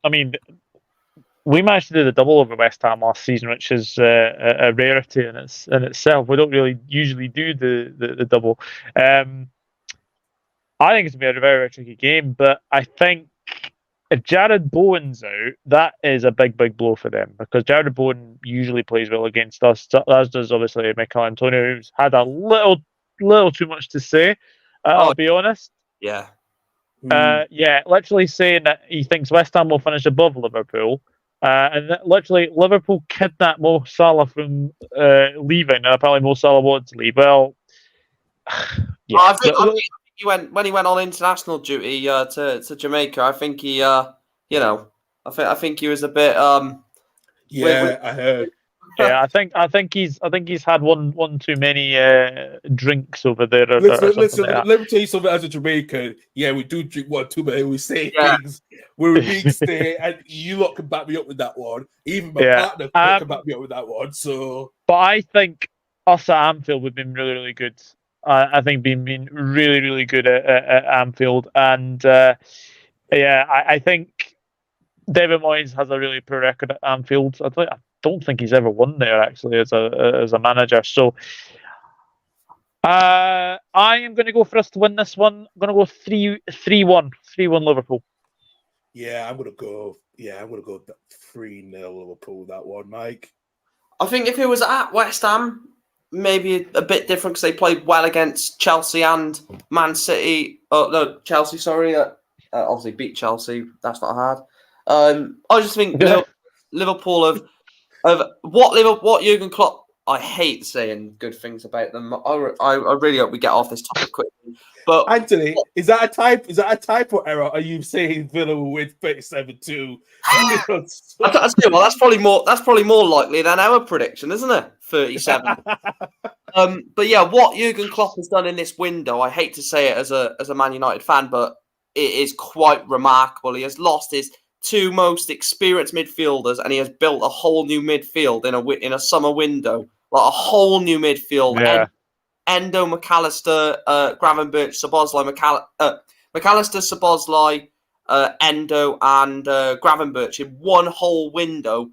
mean, we managed to do the double over West Ham last season, which is a rarity in itself. We don't really usually do the double. I think it's going to be a very, very tricky game, but I think if Jared Bowen's out, that is a big, big blow for them, because Jared Bowen usually plays well against us, as does obviously Michael Antonio, who's had a little too much to say, I'll be honest. Yeah. Literally saying that he thinks West Ham will finish above Liverpool, And literally, Liverpool kidnapped Mo Salah from leaving, and apparently Mo Salah wanted to leave. Well, yeah. I think he went when he went on international duty to Jamaica. I think he, I think he was a bit Yeah, I heard. Yeah, I think he's had one too many drinks over there or Listen, something like let me tell you something as a Jamaican. Yeah, we do drink one too, but we say Yeah. things where we being stay, and you lot can back me up with that one. Even my Yeah. partner can back me up with that one. So, But I think us at Anfield we've been really, really good. I think been really, really good at Anfield, and I think David Moyes has a really poor record at Anfield. I don't think he's ever won there actually as a manager. So I am going to go for us to win this one. I'm going to go 3-1 Liverpool. yeah, I'm gonna go 3-0 Liverpool with that one, Mike. I think if it was at West Ham, maybe a bit different because they played well against Chelsea and Man City. Oh no, Chelsea. Sorry, obviously beat Chelsea. That's not hard. I just think Liverpool of what Jurgen Klopp. I hate saying good things about them. I really hope we get off this topic quickly. But Anthony, is that a typo error? Are you saying Villa will win 37-2? Well, that's probably more likely than our prediction, isn't it? 37. But yeah, what Jurgen Klopp has done in this window, I hate to say it as a Man United fan, but it is quite remarkable. He has lost his two most experienced midfielders, and he has built a whole new midfield in a summer window, like a whole new midfield. Yeah. Endo, McAllister, Gravenberch, Szoboszlai, McAllister, Szoboszlai, Endo, and Gravenberch in one whole window.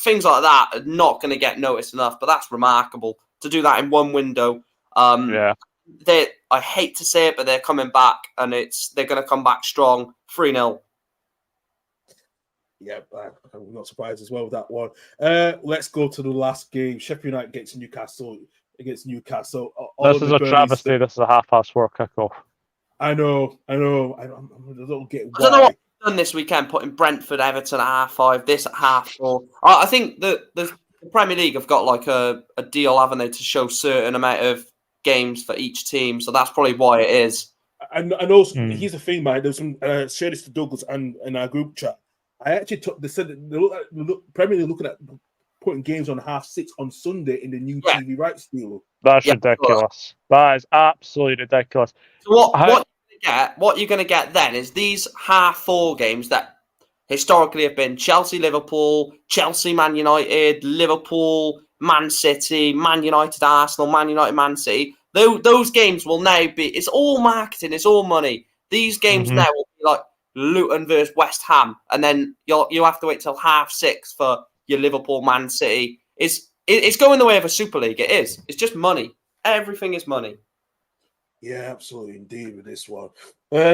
Things like that are not going to get noticed enough, but that's remarkable to do that in one window. I hate to say it, but they're coming back, and they're going to come back strong. 3-0. Yeah, I'm not surprised as well with that one. Let's go to the last game. Sheffield United against Newcastle. This is a travesty. This is a 4:30 kickoff. I know. I don't get why. I don't know what they've done this weekend, putting Brentford, Everton at 5:30, this at 4:30. I think the Premier League have got like a deal, haven't they, to show certain amount of games for each team. So that's probably why it is. And also, here's the thing, man. There's some shared this to Douglas and in our group chat. I actually they said the Premier League looking at putting games on 6:30 on Sunday in the new TV rights deal. That's ridiculous. That is absolutely ridiculous. So what you're going to get then is these 4:30 games that historically have been Chelsea, Liverpool, Chelsea, Man United, Liverpool, Man City, Man United, Arsenal, Man United, Man City. Those games will now be. It's all marketing. It's all money. These games now will be like Luton versus West Ham, and then you'll have to wait till 6:30 for your Liverpool, Man City. It's going the way of a Super League. It is. It's just money. Everything is money. Yeah, absolutely, indeed, with this one.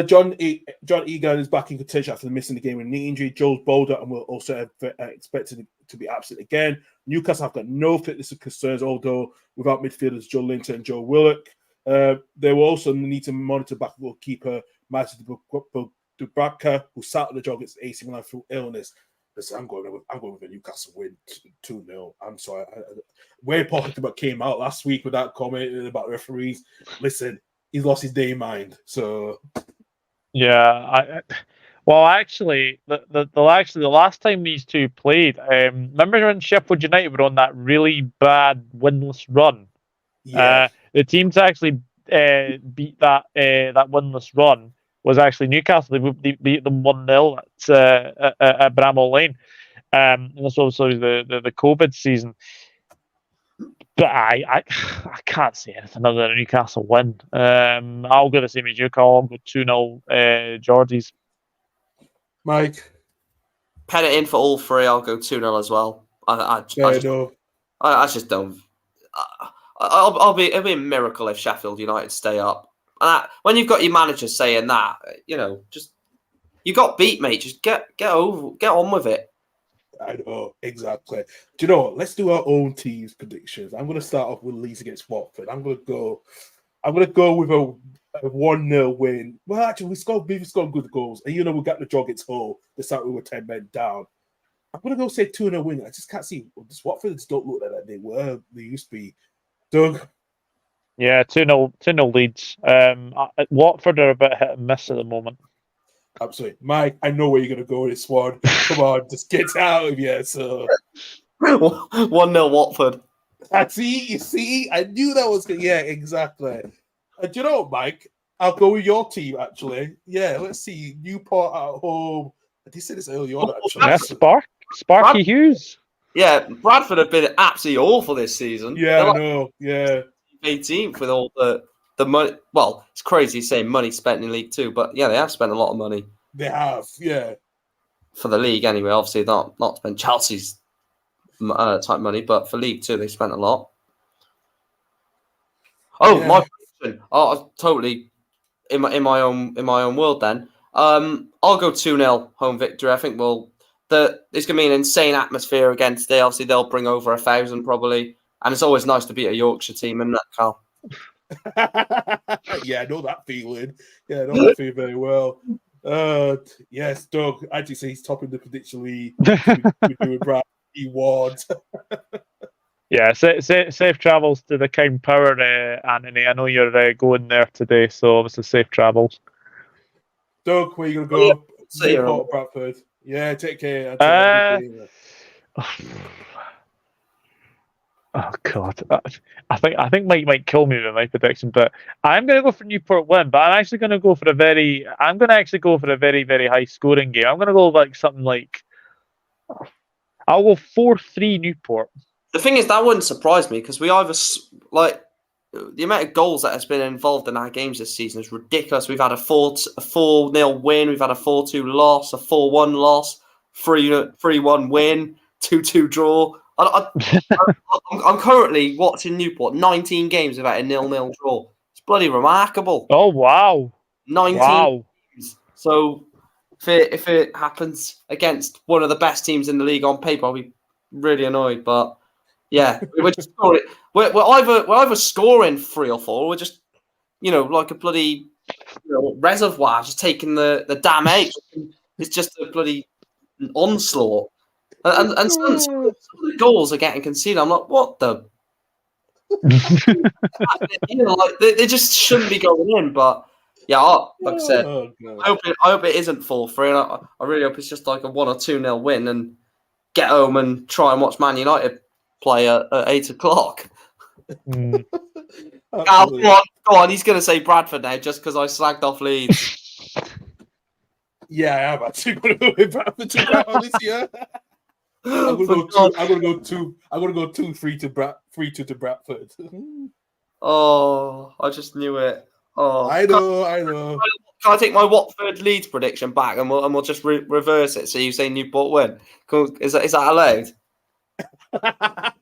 John Egan is back in contention after missing the game with a knee injury. Joel Boulder and will also expected to be absent again. Newcastle have got no fitness concerns, although without midfielders Joe Linton and Joe Willock. They will also need to monitor backup keeper Matthew Dubravka, who sat on the job against AC Milan through illness. Listen, I'm going with a Newcastle win 2-0. I'm sorry. Wayne Pochettino came out last week with that comment about referees. Listen, he's lost his day mind. So yeah, actually, the last time these two played, remember when Sheffield United were on that really bad winless run? Yeah, the team to actually beat that winless run was actually Newcastle. They beat them 1-0 at Bramall Lane. And this was also the COVID season. But I can't say anything other than a Newcastle win. I'll go the same as you, Carl. I'll go 2-0 Geordies. Mike? Pen it in for all three. I'll go 2-0 as well. I just don't. It'll be a miracle if Sheffield United stay up. When you've got your manager saying that, just you got beat, mate. Just get on with it. I know, exactly. Do you know what? Let's do our own team's predictions. I'm going to start off with Leeds against Watford. I'm going to go with a 1-0 win. Well, actually, we've scored good goals. And we got the job against Hull. The start we were 10 men down. I'm gonna go say 2-0 win. I just can't see. Just Watford just don't look like they were. They used to be. Doug. Yeah, 2-0 leads. Watford are a bit hit and miss at the moment. Absolutely. Mike, I know where you're going to go with this one. Come on, just get out of here. So 1-0 Watford. you see, I knew that was going to, yeah, exactly. Do you know what, Mike? I'll go with your team, actually. Yeah, let's see. Newport at home. I did say this early on, actually. Yeah, Sparky Hughes. Yeah, Bradford have been absolutely awful this season. Yeah, I know. Yeah. 18th with all the money. Well, it's crazy saying money spent in League Two, but yeah, they have spent a lot of money. They have, yeah. For the league, anyway. Obviously, not spend Chelsea's type money, but for League Two, they spent a lot. Oh, Yeah. my question. Oh, totally in my own world. Then, I'll go 2-0 home victory. I think it's gonna be an insane atmosphere again today. Obviously, they'll bring over 1,000 probably. And it's always nice to beat a Yorkshire team, isn't it, Carl? Yeah, I know that feeling. Yeah, I know that feeling very well. Yes, Doug. Actually, say he's topping the prediction league. We're doing Brad. He won. Yeah, safe travels to the King Power, Anthony. I know you're going there today, so obviously safe travels. Doug, where you gonna go? See you around. Bradford. Yeah, take care. Oh God, I think Mike might kill me with my prediction, but I'm going to go for Newport win. But I'm actually going to go for a very very high scoring game. I'm going to go something like I'll go 4-3 Newport. The thing is, that wouldn't surprise me because we either the amount of goals that has been involved in our games this season is ridiculous. We've had a 4-0 win, we've had a 4-2 loss, a 4-1 loss, 3-1 win, 2-2 draw. I'm currently watching Newport 19 games without a 0-0 draw. It's bloody remarkable. Oh wow! 19 games. So if it happens against one of the best teams in the league on paper, I'll be really annoyed. But yeah, we're just scoring. We're either scoring 3 or 4. We're just like a bloody reservoir, just taking the damn egg. It's just a bloody onslaught. And some of the goals are getting conceded. I'm like, what the? They just shouldn't be going in. But yeah, like I said, I hope it isn't 4-3. And I really hope it's just like a 1 or 2-0 win and get home and try and watch Man United play at 8 o'clock. Mm. Go on. He's going to say Bradford now just because I slagged off Leeds. Yeah, I am actually going to go with Bradford to that one this year. I'm gonna go 2-3 to 3-2 to Bradford. Oh, I just knew it. Oh, I know. Can I take my Watford Leeds prediction back and we'll just reverse it? So you say Newport win? Is that allowed? I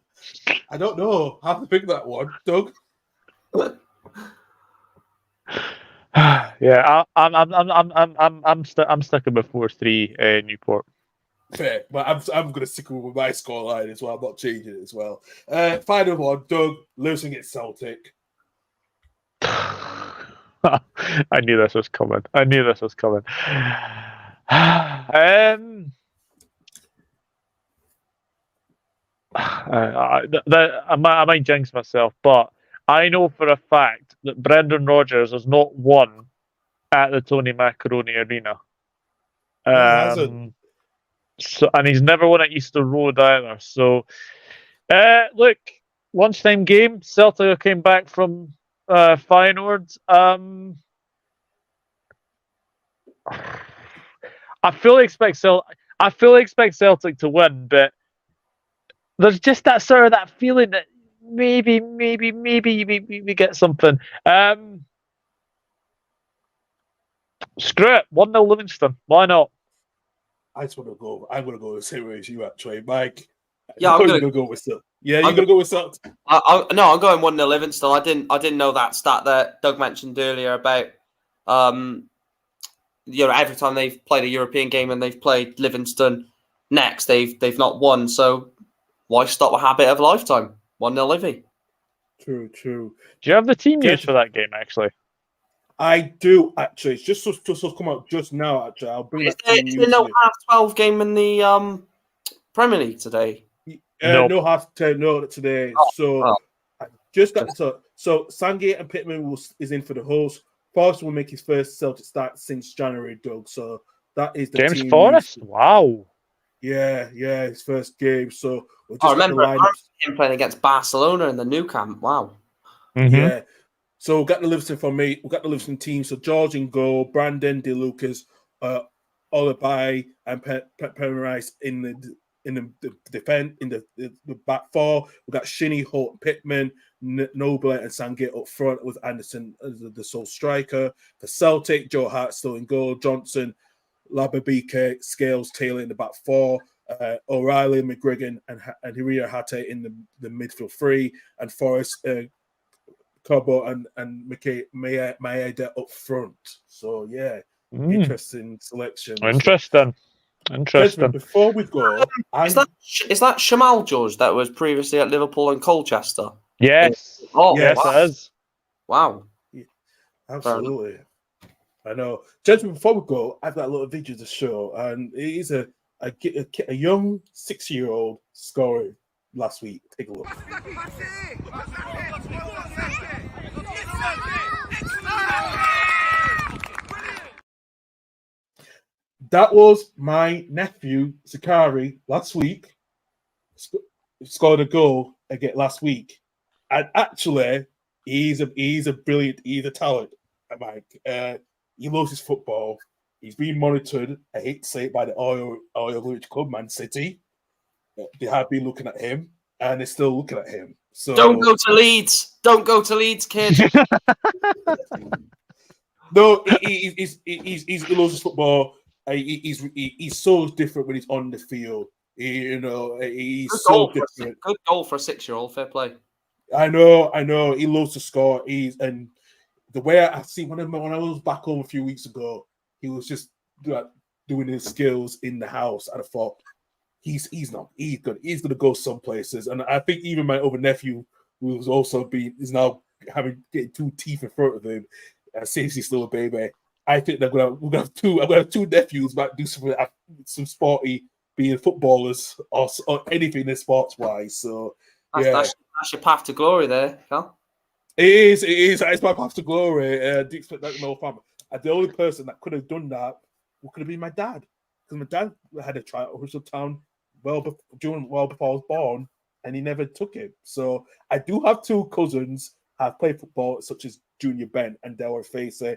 don't know. I have to pick that one, Doug. Yeah, I'm sticking with 4-3 Newport. Fair, but I'm going to stick with my scoreline as well. I'm not changing it as well. Final one, Doug, losing against Celtic. I knew this was coming. I might jinx myself, but I know for a fact that Brendan Rodgers has not won at the Tony Macaroni Arena. He hasn't. So, and he's never won at Easter Road either. So, look, lunchtime game. Celtic came back from Feyenoord. I fully expect Celtic to win, but there's just that sort of that feeling that maybe we get something. Screw it, 1-0 Livingston. Why not? I'm going to go the same way as you, actually, Mike. Yeah, I'm going to go with Celtic. Yeah, you're going to go with Celtic. No, I'm going 1-0 Livingston. I didn't know that stat that Doug mentioned earlier about every time they've played a European game and they've played Livingston next, they've not won. So why stop a habit of a lifetime? 1-0 Levy. True. Do you have the team news for that game, actually? I do, actually. It's just come out just now, actually. I'll bring that to you. Is there no half 12 game in the Premier League today? Nope. No half-time note today. So I just got so Sandgate and Pittman is in for the host. Forrest will make his first Celtic start since January, Doug. So that is the James team. Forrest? Wow. Yeah, his first game. So we'll I just got the remember lineups. him playing against Barcelona in the Nou Camp. Wow. Mm-hmm. Yeah. So we've got the Livingston for me. We've got the Livingston team. So George in goal, Brandon, De Lucas, Olabai, and Penn Rice in the defense in the back four. We've got Shinnie, Holt, Pittman, Noble, and Sandgate up front with Anderson as the sole striker. For Celtic, Joe Hart still in goal, Johnson, Lababike, Scales, Taylor in the back four. O'Reilly, McGregor, and Hiria Hate in the midfield three, and Forrest, Kobo, and Maeda up front. So yeah, interesting selection. Interesting. Gentlemen, before we go, is that Shamal George that was previously at Liverpool and Colchester? Yes. Oh, yes, wow. it is. Wow. Yeah, absolutely. I know. Gentlemen, before we go, I've got a little video to show, and it is a young 6-year-old scoring last week. Take a look. That was my nephew Sakari last week. Scored a goal again last week, and actually, he's a brilliant. He's a talent. Mike, he loves his football. He's being monitored. I hate to say it, by the Oil Village Club, Man City. They have been looking at him, and they're still looking at him. So don't go to Leeds. Don't go to Leeds, kid. No, he loves his football. He's so different when he's on the field. He's so different. Good goal for a 6-year-old. Fair play. I know. He loves to score. And the way I see when I was back home a few weeks ago, he was just doing his skills in the house. And I thought he's gonna go some places. And I think even my other nephew, who was also is now getting 2 teeth in front of him, since he's still a baby. I think we're gonna have 2. I'm gonna have 2 nephews that do some sporty, being footballers or anything in sports wise. So that's your path to glory there, Cal. It is. It's my path to glory. Do expect that no family. The only person that could have done that could have been my dad, because my dad had a trial at Russell Town well before I was born, and he never took it. So I do have 2 cousins have played football, such as Junior Ben and Delaware Facey.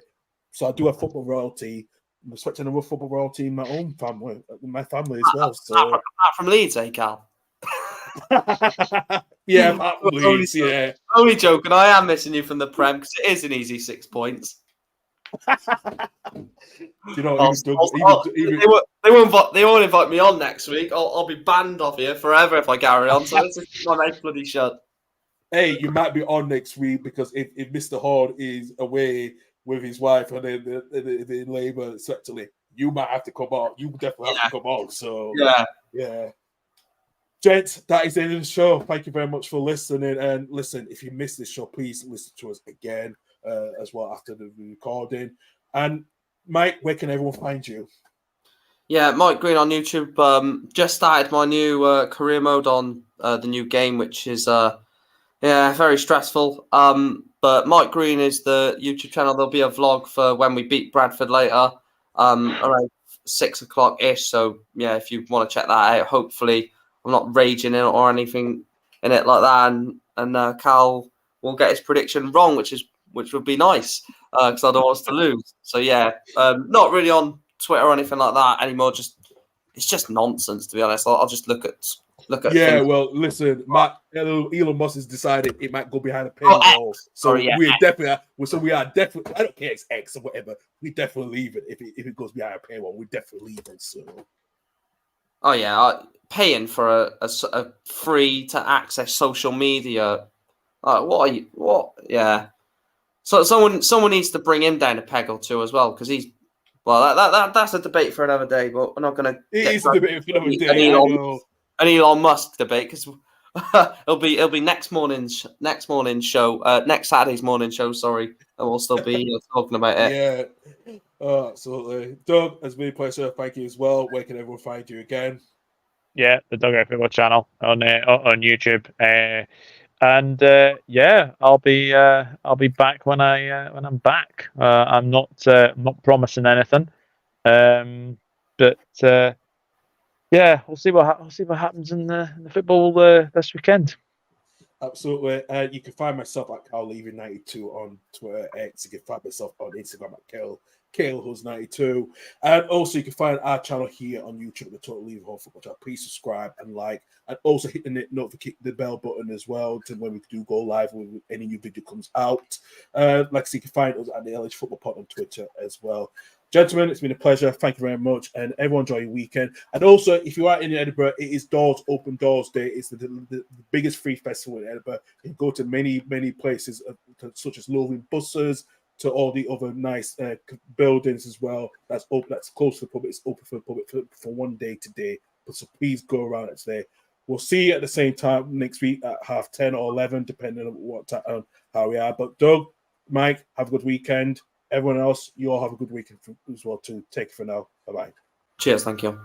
So I do have football royalty. I'm expecting another football royalty in my own family, as well. So apart from Leeds, Cal? Yeah, apart from Leeds, yeah. Only joking. I am missing you from the Prem because it is an easy 6 points. You know, they won't invite me on next week. I'll be banned off here forever if I carry on. So let's just keep my mouth bloody shut. Hey, you might be on next week, because if Mr. Horne is away with his wife and the Labour respectively, you might have to come on. You definitely have to come on. So yeah. Gents, that is the end of the show. Thank you very much for listening. And listen, if you missed this show, please listen to us again as well after the recording. And Mike, where can everyone find you? Yeah, Mike Green on YouTube. Just started my new career mode on the new game, which is very stressful. But Mike Green is the YouTube channel. There'll be a vlog for when we beat Bradford later, around 6 o'clock ish. So yeah, if you want to check that out, hopefully I'm not raging in it or anything in it like that. And Cal will get his prediction wrong, which would be nice because I don't want us to lose. So yeah, not really on Twitter or anything like that anymore. It's just nonsense, to be honest. I'll just look at. Yeah, things. well, listen, Elon Musk has decided it might go behind a paywall. We are definitely. I don't care if it's X or whatever. We definitely leave it if it goes behind a paywall. We definitely leave it. So. Oh yeah, paying for a free to access social media. What? Yeah. So someone needs to bring him down a peg or 2 as well, because he's. Well, that's a debate for another day, but we're not going to. It is a debate for another day. An Elon Musk debate, because it'll be next morning's show, next Saturday's morning show. Sorry, and we'll still be talking about it. Yeah, absolutely. Doug, it's been a pleasure. Thank you as well. Where can everyone find you again? Yeah, the Dugout Football channel on YouTube. I'll be back when I'm back. I'm not promising anything, but we'll see what happens in the football this weekend. Absolutely. You can find myself at CarlLevy92 on Twitter, X. You can find myself on Instagram at KaleHus92. And also, you can find our channel here on YouTube, the Total Levy Home Football Channel. Please subscribe and like, and also hit the bell button as well to when we do go live when any new video comes out. Like I said, you can find us at the LH Football Pod on Twitter as well. Gentlemen, it's been a pleasure. Thank you very much. And everyone enjoy your weekend. And also, if you are in Edinburgh, it is Open Doors Day. It's the biggest free festival in Edinburgh. You can go to many, many places, such as Lowing Buses, to all the other nice buildings as well. That's open. That's close to the public. It's open for the public for one day today. But so please go around it today. We'll see you at the same time next week at 10:30 or 11, depending on what time, how we are. But Doug, Mike, have a good weekend. Everyone else, you all have a good weekend as well too. Take it for now. Bye-bye. Cheers. Thank you.